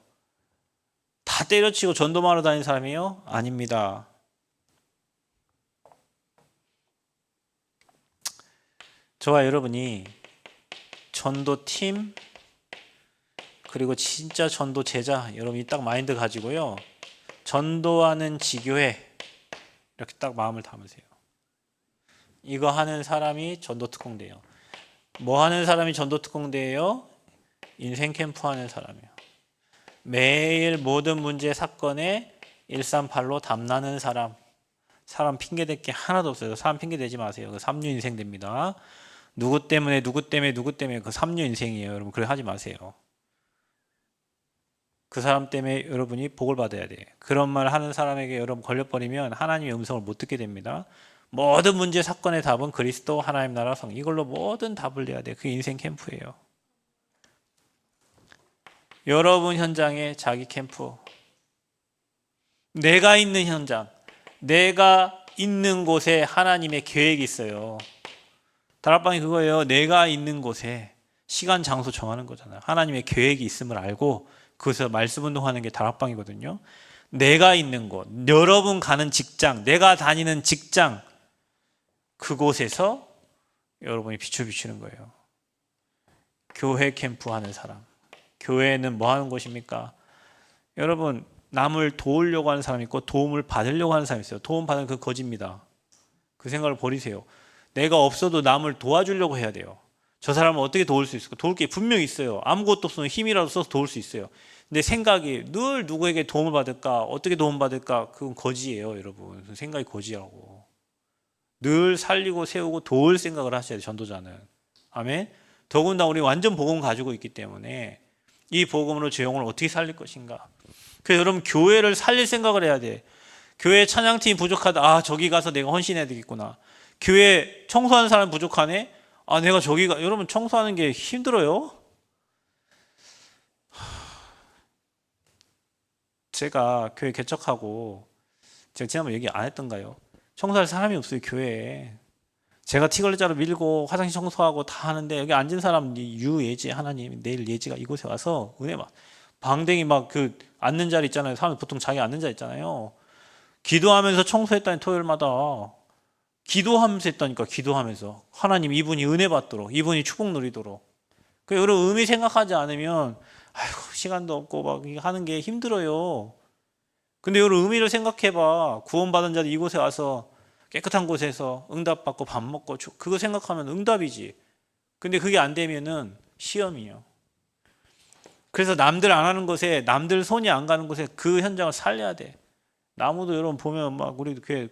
다 때려치고 전도만 하러 다니는 사람이에요? 아닙니다. 저와 여러분이 전도팀 그리고 진짜 전도 제자 여러분이 딱 마인드 가지고요. 전도하는 지교회 이렇게 딱 마음을 담으세요. 이거 하는 사람이 전도 특공대예요. 뭐 하는 사람이 전도 특공대예요? 인생 캠프 하는 사람이에요. 매일 모든 문제 사건에 138로 담나는 사람. 사람 핑계댈 게 하나도 없어요. 사람 핑계대지 마세요. 그 삼류 인생 됩니다. 누구 때문에 그 삼류 인생이에요. 여러분 그래 하지 마세요. 그 사람 때문에 여러분이 복을 받아야 돼. 그런 말 하는 사람에게 여러분 걸려버리면 하나님의 음성을 못 듣게 됩니다. 모든 문제 사건의 답은 그리스도 하나님 나라 성. 이걸로 모든 답을 내야 돼. 그게 인생 캠프예요. 여러분 현장에 자기 캠프. 내가 있는 현장. 내가 있는 곳에 하나님의 계획이 있어요. 다락방이 그거예요. 내가 있는 곳에 시간 장소 정하는 거잖아요. 하나님의 계획이 있음을 알고 그것을 말씀 운동하는 게 다락방이거든요. 내가 있는 곳, 여러분 가는 직장, 내가 다니는 직장 그곳에서 여러분이 빛을 비추는 거예요. 교회 캠프 하는 사람. 교회는 뭐 하는 곳입니까? 여러분 남을 도우려고 하는 사람이 있고 도움을 받으려고 하는 사람이 있어요. 도움 받는 그 거짓입니다. 그 생각을 버리세요. 내가 없어도 남을 도와주려고 해야 돼요. 저 사람을 어떻게 도울 수 있을까? 도울 게 분명히 있어요. 아무것도 없으면 힘이라도 써서 도울 수 있어요. 근데 생각이 늘 누구에게 도움을 받을까? 어떻게 도움 받을까? 그건 거지예요, 여러분. 생각이 거지라고. 늘 살리고 세우고 도울 생각을 하셔야 돼요, 전도자는. 아멘. 더군다나 우리 완전 복음 가지고 있기 때문에 이 복음으로 제 영혼을 어떻게 살릴 것인가? 그래서 여러분 교회를 살릴 생각을 해야 돼. 교회 찬양팀이 부족하다. 아, 저기 가서 내가 헌신해야 되겠구나. 교회 청소하는 사람 부족하네. 아, 내가 저기 가. 여러분 청소하는 게 힘들어요? 제가 교회 개척하고 제가 지난번 얘기 안 했던가요? 청소할 사람이 없어요, 교회에. 제가 티걸레자로 밀고 화장실 청소하고 다 하는데 여기 앉은 사람 유예지 하나님 내일 예지가 이곳에 와서 은혜 막 방댕이 막 그 앉는 자리 있잖아요. 사람 보통 자기 앉는 자리 있잖아요. 기도하면서 청소했다니 토요일마다 기도하면서 했다니까. 기도하면서 하나님 이분이 은혜 받도록 이분이 축복 누리도록. 그 여러분 의미 생각하지 않으면 아이고 시간도 없고 막 하는 게 힘들어요. 근데 여러분 의미를 생각해봐. 구원받은 자들 이곳에 와서 깨끗한 곳에서 응답받고 밥 먹고 그거 생각하면 응답이지. 근데 그게 안 되면은 시험이에요. 그래서 남들 안 하는 곳에 남들 손이 안 가는 곳에 그 현장을 살려야 돼. 나무도 여러분 보면 막 우리 교회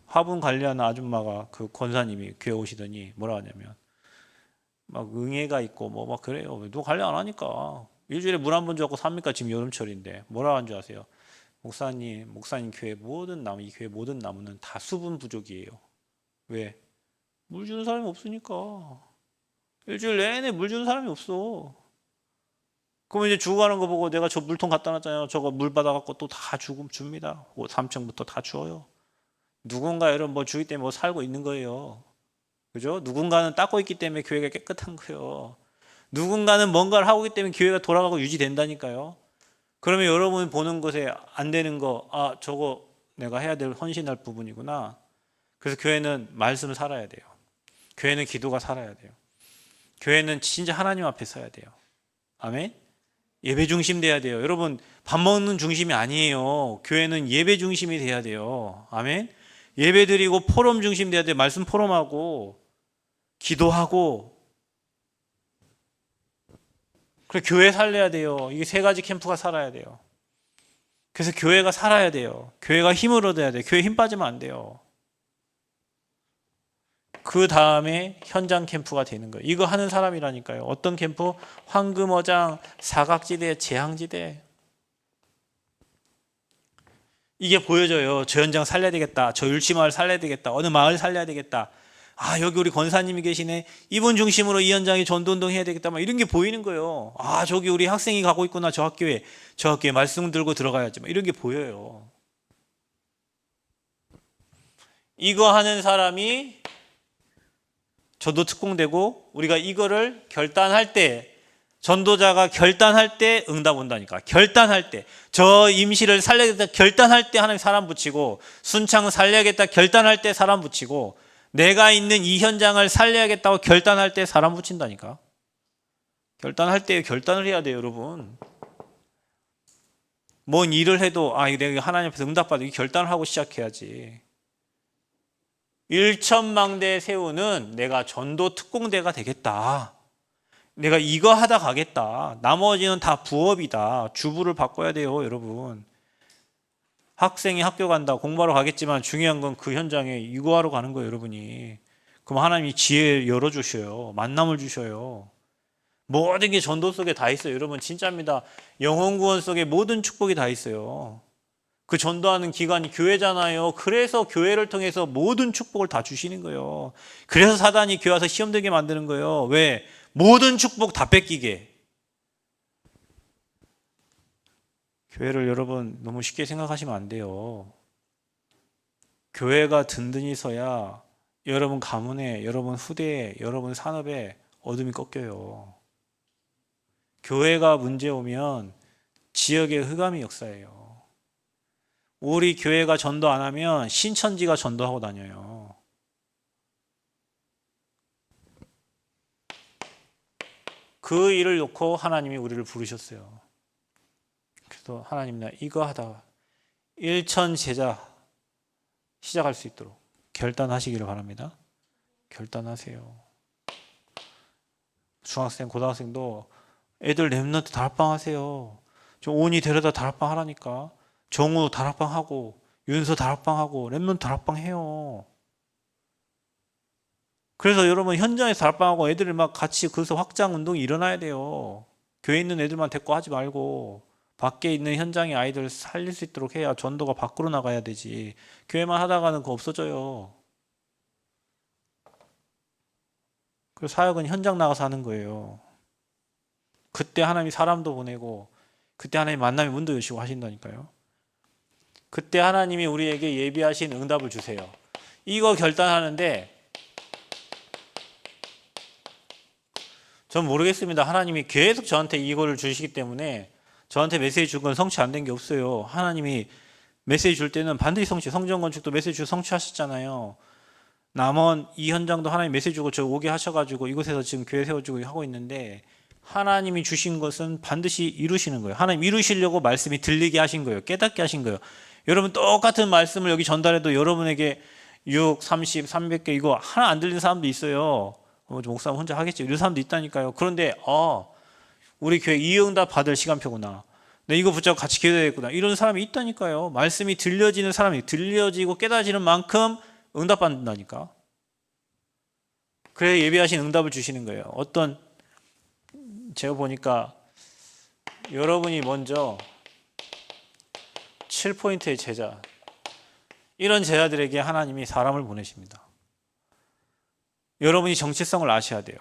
화분 관리하는 아줌마가 그 권사님이 교회 오시더니 뭐라 하냐면 막 응애가 있고 뭐 막 그래요. 누가 관리 안 하니까. 일주일에 물 한 번 줘갖고 삽니까? 지금 여름철인데. 뭐라 하는 줄 아세요? 목사님 교회 모든 나무, 이 교회 모든 나무는 다 수분 부족이에요. 왜? 물 주는 사람이 없으니까. 일주일 내내 물 주는 사람이 없어. 그러면 이제 죽어가는 거 보고 내가 저 물통 갖다 놨잖아요. 저거 물 받아갖고 또 다 줍니다. 3층부터 다 주어요. 누군가 여러분 뭐 주기 때문에 뭐 살고 있는 거예요. 그죠? 누군가는 닦고 있기 때문에 교회가 깨끗한 거예요. 누군가는 뭔가를 하고 있기 때문에 교회가 돌아가고 유지된다니까요. 그러면 여러분이 보는 것에 안 되는 거, 아, 저거 내가 해야 될 헌신할 부분이구나. 그래서 교회는 말씀을 살아야 돼요. 교회는 기도가 살아야 돼요. 교회는 진짜 하나님 앞에 서야 돼요. 아멘. 예배 중심 돼야 돼요. 여러분, 밥 먹는 중심이 아니에요. 교회는 예배 중심이 돼야 돼요. 아멘. 예배 드리고 포럼 중심 돼야 돼요. 말씀 포럼하고 기도하고. 그래, 교회 살려야 돼요. 이게 세 가지 캠프가 살아야 돼요. 그래서 교회가 살아야 돼요. 교회가 힘을 얻어야 돼요. 교회 힘 빠지면 안 돼요. 그 다음에 현장 캠프가 되는 거예요. 이거 하는 사람이라니까요. 어떤 캠프? 황금어장, 사각지대, 재앙지대. 이게 보여져요. 저 현장 살려야 되겠다. 저 율치마을 살려야 되겠다. 어느 마을 살려야 되겠다. 아, 여기 우리 권사님이 계시네. 이분 중심으로 이 현장에 전도운동 해야 되겠다. 막 이런 게 보이는 거예요. 아, 저기 우리 학생이 가고 있구나. 저 학교에 말씀 들고 들어가야지. 막 이런 게 보여요. 이거 하는 사람이 전도 특공되고, 우리가 이거를 결단할 때, 전도자가 결단할 때 응답 온다니까. 결단할 때. 저 임시를 살려야겠다 결단할 때 하나님 사람 붙이고, 순창 살려야겠다 결단할 때 사람 붙이고, 내가 있는 이 현장을 살려야겠다고 결단할 때 사람 붙인다니까. 결단할 때 결단을 해야 돼요, 여러분. 뭔 일을 해도 내가 하나님 앞에서 응답받아 이 결단을 하고 시작해야지. 일천망대 세우는 내가 전도 특공대가 되겠다. 내가 이거 하다 가겠다. 나머지는 다 부업이다. 주부를 바꿔야 돼요, 여러분. 학생이 학교 간다, 공부하러 가겠지만 중요한 건 그 현장에 이거 하러 가는 거예요, 여러분이. 그럼 하나님이 지혜 열어주셔요. 만남을 주셔요. 모든 게 전도 속에 다 있어요. 여러분, 진짜입니다. 영혼 구원 속에 모든 축복이 다 있어요. 그 전도하는 기관이 교회잖아요. 그래서 교회를 통해서 모든 축복을 다 주시는 거예요. 그래서 사단이 교회 와서 시험 들게 만드는 거예요. 왜? 모든 축복 다 뺏기게. 교회를 여러분 너무 쉽게 생각하시면 안 돼요. 교회가 든든히 서야 여러분 가문에, 여러분 후대에, 여러분 산업에 어둠이 꺾여요. 교회가 문제 오면 지역의 흑암이 역사예요. 우리 교회가 전도 안 하면 신천지가 전도하고 다녀요. 그 일을 놓고 하나님이 우리를 부르셨어요. 그래서 하나님, 나 이거 하다가 일천 제자 시작할 수 있도록 결단하시기를 바랍니다. 결단하세요. 중학생, 고등학생도 애들 랩런트 다락방 하세요. 좀 온이 데려다 다락방 하라니까. 정우 다락방 하고, 윤서 다락방 하고, 랩런트 다락방 해요. 그래서 여러분 현장에서 다락방하고 애들을 막 같이 거기서 확장 운동이 일어나야 돼요. 교회에 있는 애들만 데리고 하지 말고 밖에 있는 현장의 아이들을 살릴 수 있도록 해야 전도가 밖으로 나가야 되지. 교회만 하다가는 그거 없어져요. 그래서 사역은 현장 나가서 하는 거예요. 그때 하나님이 사람도 보내고, 그때 하나님 만남의 문도 여시고 하신다니까요. 그때 하나님이 우리에게 예비하신 응답을 주세요. 이거 결단하는데 전 모르겠습니다. 하나님이 계속 저한테 이거를 주시기 때문에 저한테 메시지 준 건 성취 안 된 게 없어요. 하나님이 메시지 줄 때는 반드시 성취, 성전 건축도 메시지 주고 성취하셨잖아요. 남원 이 현장도 하나님 메시지 주고 저 오게 하셔가지고 이곳에서 지금 교회 세워주고 하고 있는데, 하나님이 주신 것은 반드시 이루시는 거예요. 하나님 이루시려고 말씀이 들리게 하신 거예요. 깨닫게 하신 거예요. 여러분 똑같은 말씀을 여기 전달해도 여러분에게 6, 30, 300개 이거 하나 안 들리는 사람도 있어요. 목사님 혼자 하겠지 이런 사람도 있다니까요. 그런데 우리 교회 이 응답 받을 시간표구나. 내 이거 붙잡고 같이 기도해야겠구나. 이런 사람이 있다니까요. 말씀이 들려지는 사람이 들려지고 깨달아지는 만큼 응답 받는다니까. 그래야 예비하신 응답을 주시는 거예요. 제가 보니까 여러분이 먼저 7포인트의 제자, 이런 제자들에게 하나님이 사람을 보내십니다. 여러분이 정체성을 아셔야 돼요.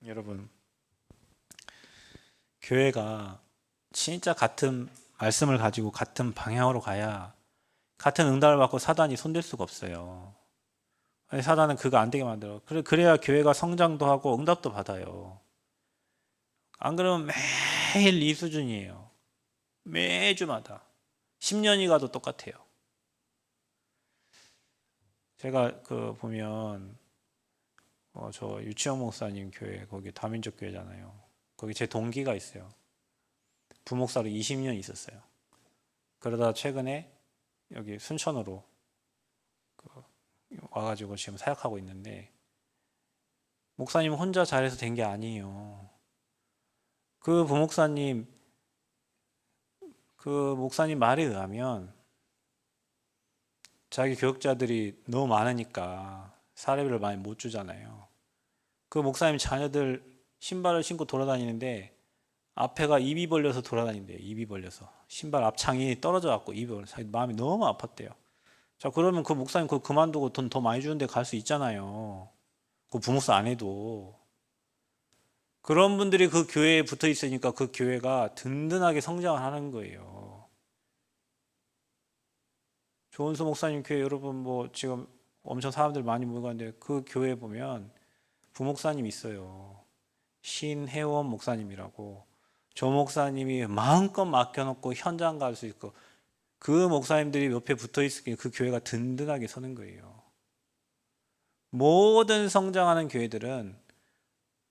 여러분, 교회가 진짜 같은 말씀을 가지고 같은 방향으로 가야 같은 응답을 받고 사단이 손댈 수가 없어요. 사단은 그거 안 되게 만들어. 그래야 교회가 성장도 하고 응답도 받아요. 안 그러면 매일 이 수준이에요. 매주마다 10년이 가도 똑같아요. 제가 그 보면 저 유치영 목사님 교회 거기 다민족 교회잖아요. 거기 제 동기가 있어요. 부목사로 20년 있었어요. 그러다 최근에 여기 순천으로 와가지고 지금 사역하고 있는데, 목사님 혼자 잘해서 된 게 아니에요. 그 부목사님, 그 목사님 말에 의하면 자기 교역자들이 너무 많으니까 사례비를 많이 못 주잖아요. 그 목사님 자녀들 신발을 신고 돌아다니는데 앞에가 입이 벌려서 돌아다닌대요. 입이 벌려서 신발 앞창이 떨어져 갖고 입이 벌려서 마음이 너무 아팠대요. 자, 그러면 그 목사님 그거 그만두고 돈 더 많이 주는데 갈 수 있잖아요. 그 부목사 안 해도. 그런 분들이 그 교회에 붙어 있으니까 그 교회가 든든하게 성장을 하는 거예요. 조은수 목사님 교회 여러분 뭐 지금 엄청 사람들 많이 모여가는데 그 교회에 보면 부목사님 있어요. 신혜원 목사님이라고. 조 목사님이 마음껏 맡겨놓고 현장 갈 수 있고, 그 목사님들이 옆에 붙어 있으니 그 교회가 든든하게 서는 거예요. 모든 성장하는 교회들은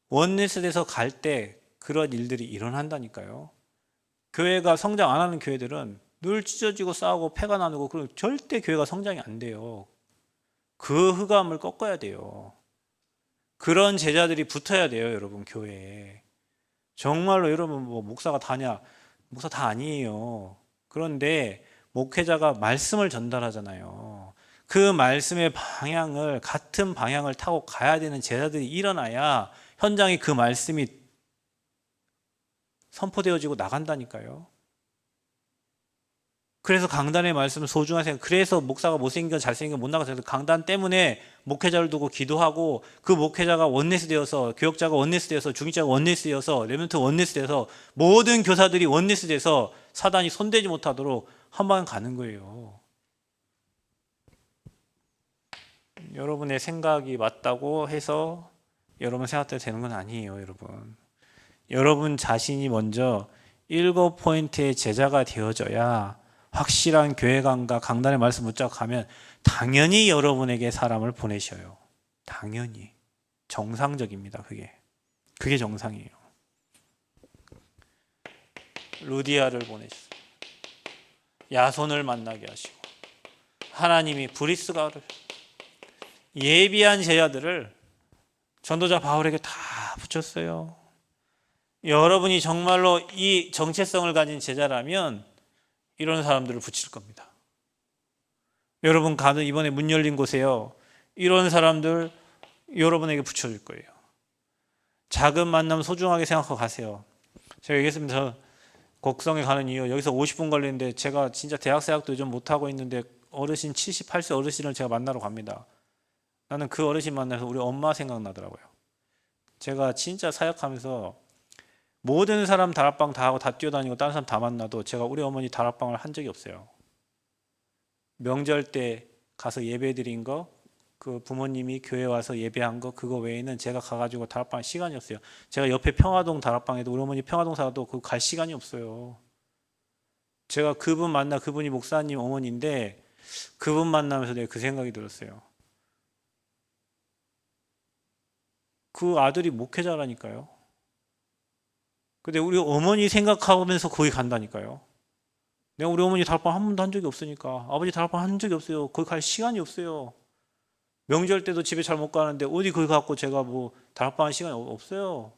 원리스에서 갈 때 그런 일들이 일어난다니까요. 교회가 성장 안 하는 교회들은 늘 찢어지고 싸우고 패가 나누고, 그럼 절대 교회가 성장이 안 돼요. 그 흑암을 꺾어야 돼요. 그런 제자들이 붙어야 돼요, 여러분, 교회에. 정말로 여러분 뭐 목사가 다냐? 목사 다 아니에요. 그런데 목회자가 말씀을 전달하잖아요. 그 말씀의 방향을, 같은 방향을 타고 가야 되는 제자들이 일어나야 현장에 그 말씀이 선포되어지고 나간다니까요. 그래서 강단의 말씀은 소중한 생각. 그래서 목사가 못생긴 건 잘생긴 건 못 나가서 강단 때문에 목회자를 두고 기도하고, 그 목회자가 원네스 되어서, 교역자가 원네스 되어서, 중직자가 원네스 되어서, 레멘트 원네스 되어서, 모든 교사들이 원네스 돼서 사단이 손대지 못하도록 한 방 가는 거예요. 여러분의 생각이 맞다고 해서 여러분 생각대로 되는 건 아니에요, 여러분. 여러분 자신이 먼저 7포인트의 제자가 되어져야 확실한 교회관과 강단의 말씀 붙잡고 가면 당연히 여러분에게 사람을 보내셔요. 당연히. 정상적입니다. 그게 정상이에요. 루디아를 보내셨어요. 야손을 만나게 하시고, 하나님이 브리스가를, 예비한 제자들을 전도자 바울에게 다 붙였어요. 여러분이 정말로 이 정체성을 가진 제자라면 이런 사람들을 붙일 겁니다. 여러분 가는 이번에 문 열린 곳에요, 이런 사람들 여러분에게 붙여줄 거예요. 작은 만남 소중하게 생각하고 가세요. 제가 얘기했습니다. 곡성에 가는 이유, 여기서 50분 걸리는데 제가 진짜 대학생활도 좀 못하고 있는데 어르신 78세 어르신을 제가 만나러 갑니다. 나는 그 어르신 만나서 우리 엄마 생각나더라고요. 제가 진짜 사역하면서 모든 사람 다락방 다 하고 다 뛰어다니고 다른 사람 다 만나도 제가 우리 어머니 다락방을 한 적이 없어요. 명절 때 가서 예배 드린 거, 그 부모님이 교회 와서 예배한 거, 그거 외에는 제가 가가지고 다락방 시간이 없어요. 제가 옆에 평화동 다락방에도 우리 어머니 평화동 살아도 그 갈 시간이 없어요. 제가 그분 만나, 그분이 목사님 어머니인데 그분 만나면서 내가 그 생각이 들었어요. 그 아들이 목회자라니까요. 근데 우리 어머니 생각하면서 거기 간다니까요. 내가 우리 어머니 다락방 한 번도 한 적이 없으니까. 아버지 다락방 한 적이 없어요. 거기 갈 시간이 없어요. 명절 때도 집에 잘 못 가는데 어디 거기 갖고 제가 뭐 다락방 할 시간이 없어요.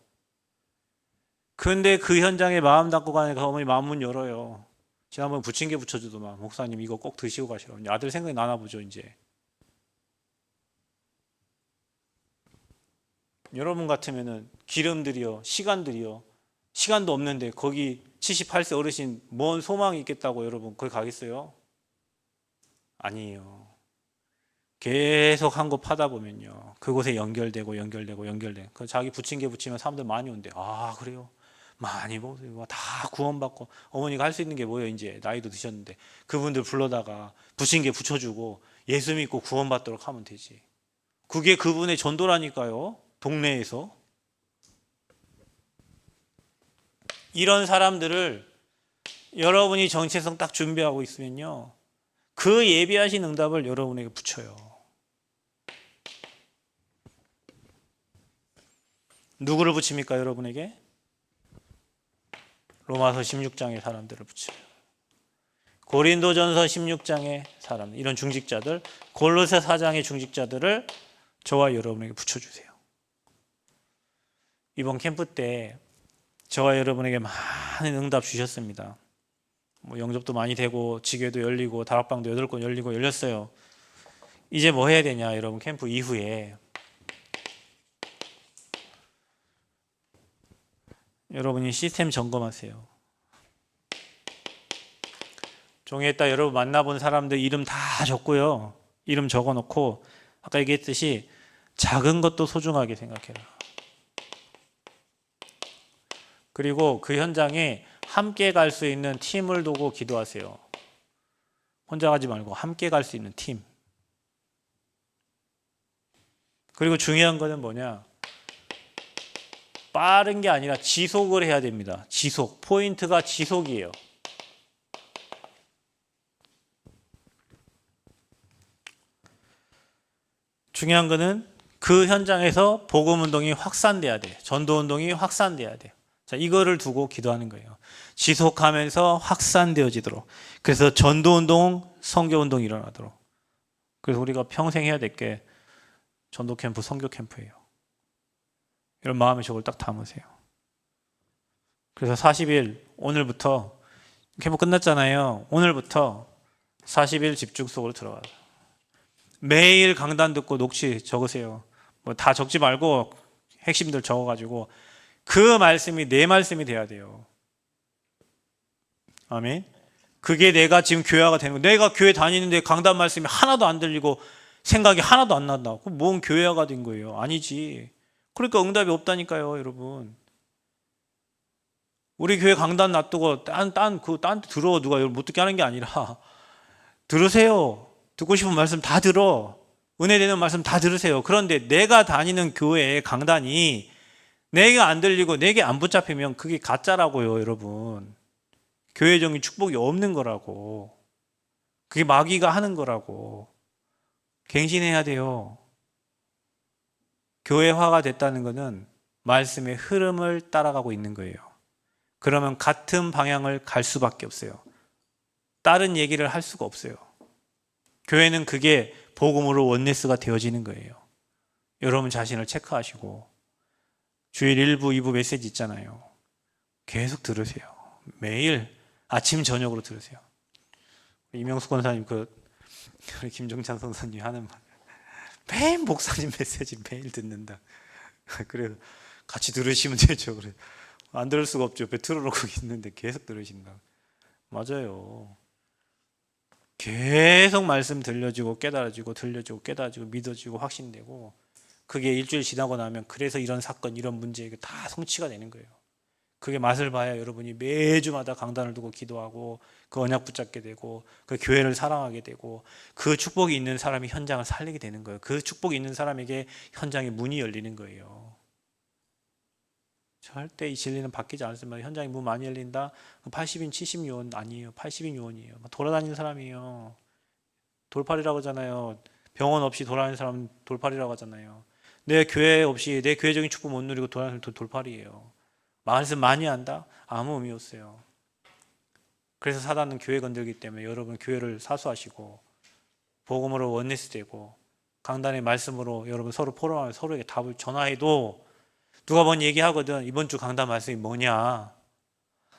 그런데 그 현장에 마음 담고 가니까 어머니 마음 문 열어요. 지난번에 부침개 부쳐주더만, 목사님 이거 꼭 드시고 가시라고. 아들 생각이 나나 보죠, 이제. 여러분 같으면은 기름들이요, 시간들이요, 시간도 없는데 거기 78세 어르신 뭔 소망이 있겠다고 여러분 거기 가겠어요? 아니에요. 계속 한 곳 파다 보면요, 그곳에 연결되고 그 자기 부침개 붙이면 사람들 많이 온대. 아, 그래요? 많이 보세요. 다 구원받고. 어머니가 할 수 있는 게 뭐예요? 이제 나이도 드셨는데 그분들 불러다가 부침개 붙여주고 예수 믿고 구원받도록 하면 되지. 그게 그분의 전도라니까요, 동네에서. 이런 사람들을 여러분이 정체성 딱 준비하고 있으면요, 그 예비하신 응답을 여러분에게 붙여요. 누구를 붙입니까? 여러분에게? 로마서 16장의 사람들을 붙여요. 고린도전서 16장의 사람, 이런 중직자들, 골로새 4장의 중직자들을 저와 여러분에게 붙여주세요. 이번 캠프 때 저와 여러분에게 많은 응답 주셨습니다. 뭐 영접도 많이 되고 지교도 열리고 다락방도 8건 열리고 열렸어요. 이제 뭐 해야 되냐 여러분, 캠프 이후에 여러분이 시스템 점검하세요. 종이에다 여러분 만나본 사람들 이름 다 적고요. 이름 적어놓고 아까 얘기했듯이 작은 것도 소중하게 생각해라. 그리고 그 현장에 함께 갈 수 있는 팀을 두고 기도하세요. 혼자 가지 말고 함께 갈 수 있는 팀. 그리고 중요한 거는 뭐냐? 빠른 게 아니라 지속을 해야 됩니다. 지속. 포인트가 지속이에요. 중요한 거는 그 현장에서 복음운동이 확산돼야 돼. 전도운동이 확산돼야 돼. 자, 이거를 두고 기도하는 거예요. 지속하면서 확산되어지도록. 그래서 전도운동, 선교운동이 일어나도록. 그래서 우리가 평생 해야 될 게 전도 캠프, 선교 캠프예요. 이런 마음에 저걸 딱 담으세요. 그래서 40일, 오늘부터 캠프 끝났잖아요. 오늘부터 40일 집중 속으로 들어가요. 매일 강단 듣고 녹취 적으세요. 뭐 다 적지 말고 핵심들 적어가지고 그 말씀이 내 말씀이 돼야 돼요. 아멘. 그게 내가 지금 교회가 되는 거예요. 내가 교회 다니는데 강단 말씀이 하나도 안 들리고 생각이 하나도 안 난다. 그럼 뭔 교회가 된 거예요? 아니지. 그러니까 응답이 없다니까요, 여러분. 우리 교회 강단 놔두고 딴 데 들어. 누가 못 듣게 하는 게 아니라 들으세요. 듣고 싶은 말씀 다 들어. 은혜 되는 말씀 다 들으세요. 그런데 내가 다니는 교회의 강단이 내가 안 들리고 내게 안 붙잡히면 그게 가짜라고요, 여러분. 교회적인 축복이 없는 거라고. 그게 마귀가 하는 거라고. 갱신해야 돼요. 교회화가 됐다는 것은 말씀의 흐름을 따라가고 있는 거예요. 그러면 같은 방향을 갈 수밖에 없어요. 다른 얘기를 할 수가 없어요. 교회는 그게 복음으로 원네스가 되어지는 거예요. 여러분 자신을 체크하시고 주일 1부, 2부 메시지 있잖아요. 계속 들으세요. 매일 아침 저녁으로 들으세요. 이명숙 권사님 우리 김종찬 선사님 하는 말, 매일 목사님 메시지 매일 듣는다. 그래서 같이 들으시면 되죠. 그래 안 들을 수가 없죠. 옆에 틀어놓고 있는데 계속 들으신다. 맞아요. 계속 말씀 들려주고 깨달아지고 들려주고 깨달아지고 믿어지고 확신되고, 그게 일주일 지나고 나면 그래서 이런 사건 이런 문제 다 성취가 되는 거예요. 그게 맛을 봐야 여러분이 매주마다 강단을 두고 기도하고 그 언약 붙잡게 되고 그 교회를 사랑하게 되고 그 축복이 있는 사람이 현장을 살리게 되는 거예요. 그 축복이 있는 사람에게 현장의 문이 열리는 거예요. 절대 이 진리는 바뀌지 않습니다. 현장에 문 많이 열린다? 80인 70요원 아니에요. 80인 요원이에요. 돌아다니는 사람이에요. 돌팔이라고 하잖아요. 병원 없이 돌아다니는 사람 돌팔이라고 하잖아요. 내 교회 없이 내 교회적인 축복 못 누리고 돌아다니는 돌팔이에요. 말씀 많이 한다? 아무 의미 없어요. 그래서 사단은 교회 건들기 때문에 여러분 교회를 사수하시고 복음으로 원네스 되고 강단의 말씀으로 여러분 서로 포럼하며 서로에게 답을 전화해도 누가 뭔 얘기하거든. 이번 주 강단 말씀이 뭐냐?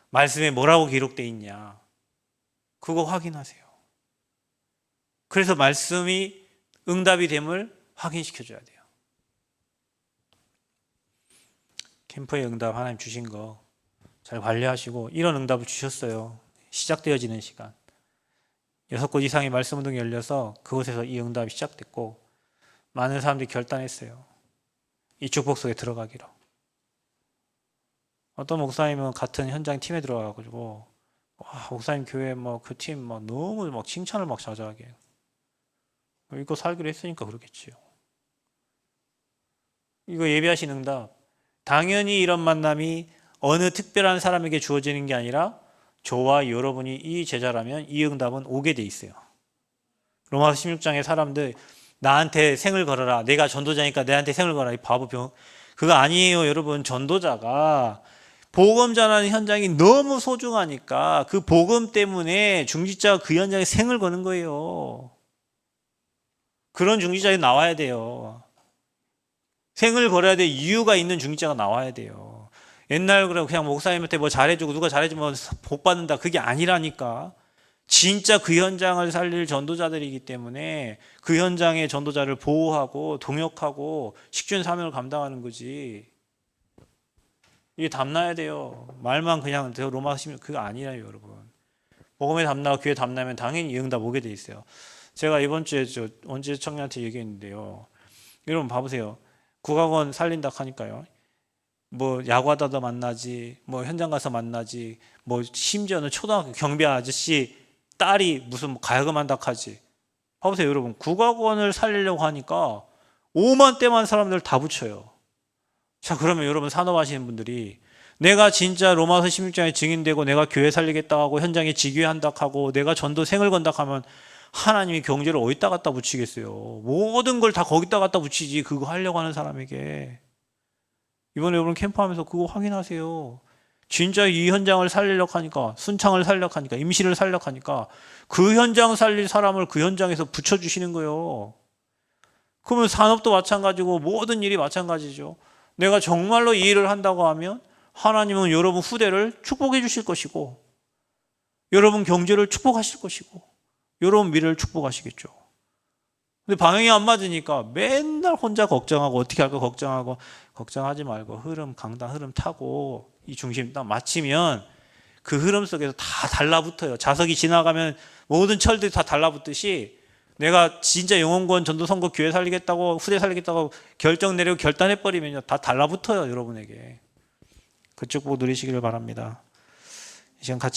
말씀에 뭐라고 기록되어 있냐? 그거 확인하세요. 그래서 말씀이 응답이 됨을 확인시켜줘야 돼요. 캠프의 응답 하나님 주신 거 잘 관리하시고, 이런 응답을 주셨어요. 시작되어지는 시간 6곳 이상의 말씀 운동이 열려서 그곳에서 이 응답이 시작됐고 많은 사람들이 결단했어요. 이 축복 속에 들어가기로. 어떤 목사님은 같은 현장 팀에 들어가가지고 와, 목사님 교회 그 팀 너무 칭찬을 자자하게 해요. 이거 살기로 했으니까 그렇겠지요. 이거 예비하신 응답. 당연히 이런 만남이 어느 특별한 사람에게 주어지는 게 아니라 저와 여러분이 이 제자라면 이 응답은 오게 돼 있어요. 로마서 16장의 사람들 나한테 생을 걸어라. 내가 전도자니까 내한테 생을 걸어라. 이 바보 병. 그거 아니에요, 여러분. 전도자가 복음 전하는 현장이 너무 소중하니까 그 복음 때문에 중직자가 그 현장에 생을 거는 거예요. 그런 중직자가 나와야 돼요. 생을 걸어야 될 이유가 있는 중직자가 나와야 돼요. 옛날 그냥 목사님한테 뭐 잘해주고 누가 잘해주면 복 받는다, 그게 아니라니까. 진짜 그 현장을 살릴 전도자들이기 때문에 그 현장의 전도자를 보호하고 동역하고 식전 사명을 감당하는 거지. 이게 담나야 돼요. 말만 그냥 로마 하시면 그거 아니라요, 여러분. 복음에 담나고 교회 담나면 당연히 응답 오게 돼 있어요. 제가 이번 주에 언제 청년한테 얘기했는데요. 여러분 봐보세요. 국악원 살린다 하니까요. 뭐 야구하다도 만나지, 뭐 현장 가서 만나지, 뭐 심지어는 초등학교 경비 아저씨 딸이 무슨 가야금 한다 하지. 봐보세요, 여러분. 국악원을 살리려고 하니까 5만 대만 사람들 다 붙여요. 자, 그러면 여러분 산업하시는 분들이 내가 진짜 로마서 16장에 증인되고 내가 교회 살리겠다 하고 현장에 지교한다 하고 내가 전도 생을 건다 하면 하나님이 경제를 어디다 갖다 붙이겠어요? 모든 걸 다 거기다 갖다 붙이지, 그거 하려고 하는 사람에게. 이번에 여러분 캠프하면서 그거 확인하세요. 진짜 이 현장을 살리려고 하니까, 순창을 살리려고 하니까, 임시를 살리려고 하니까 그 현장 살릴 사람을 그 현장에서 붙여주시는 거예요. 그러면 산업도 마찬가지고 모든 일이 마찬가지죠. 내가 정말로 이 일을 한다고 하면 하나님은 여러분 후대를 축복해 주실 것이고, 여러분 경제를 축복하실 것이고, 여러분 미래를 축복하시겠죠. 근데 방향이 안 맞으니까 맨날 혼자 걱정하고 어떻게 할까 걱정하고, 걱정하지 말고 강당 흐름 타고 이 중심 딱 맞추면 그 흐름 속에서 다 달라붙어요. 자석이 지나가면 모든 철들이 다 달라붙듯이 내가 진짜 영혼권 전도 선거 교회 살리겠다고 후대 살리겠다고 결정 내리고 결단해버리면 다 달라붙어요, 여러분에게. 그쪽 보고 누리시기를 바랍니다. 이 시간 같이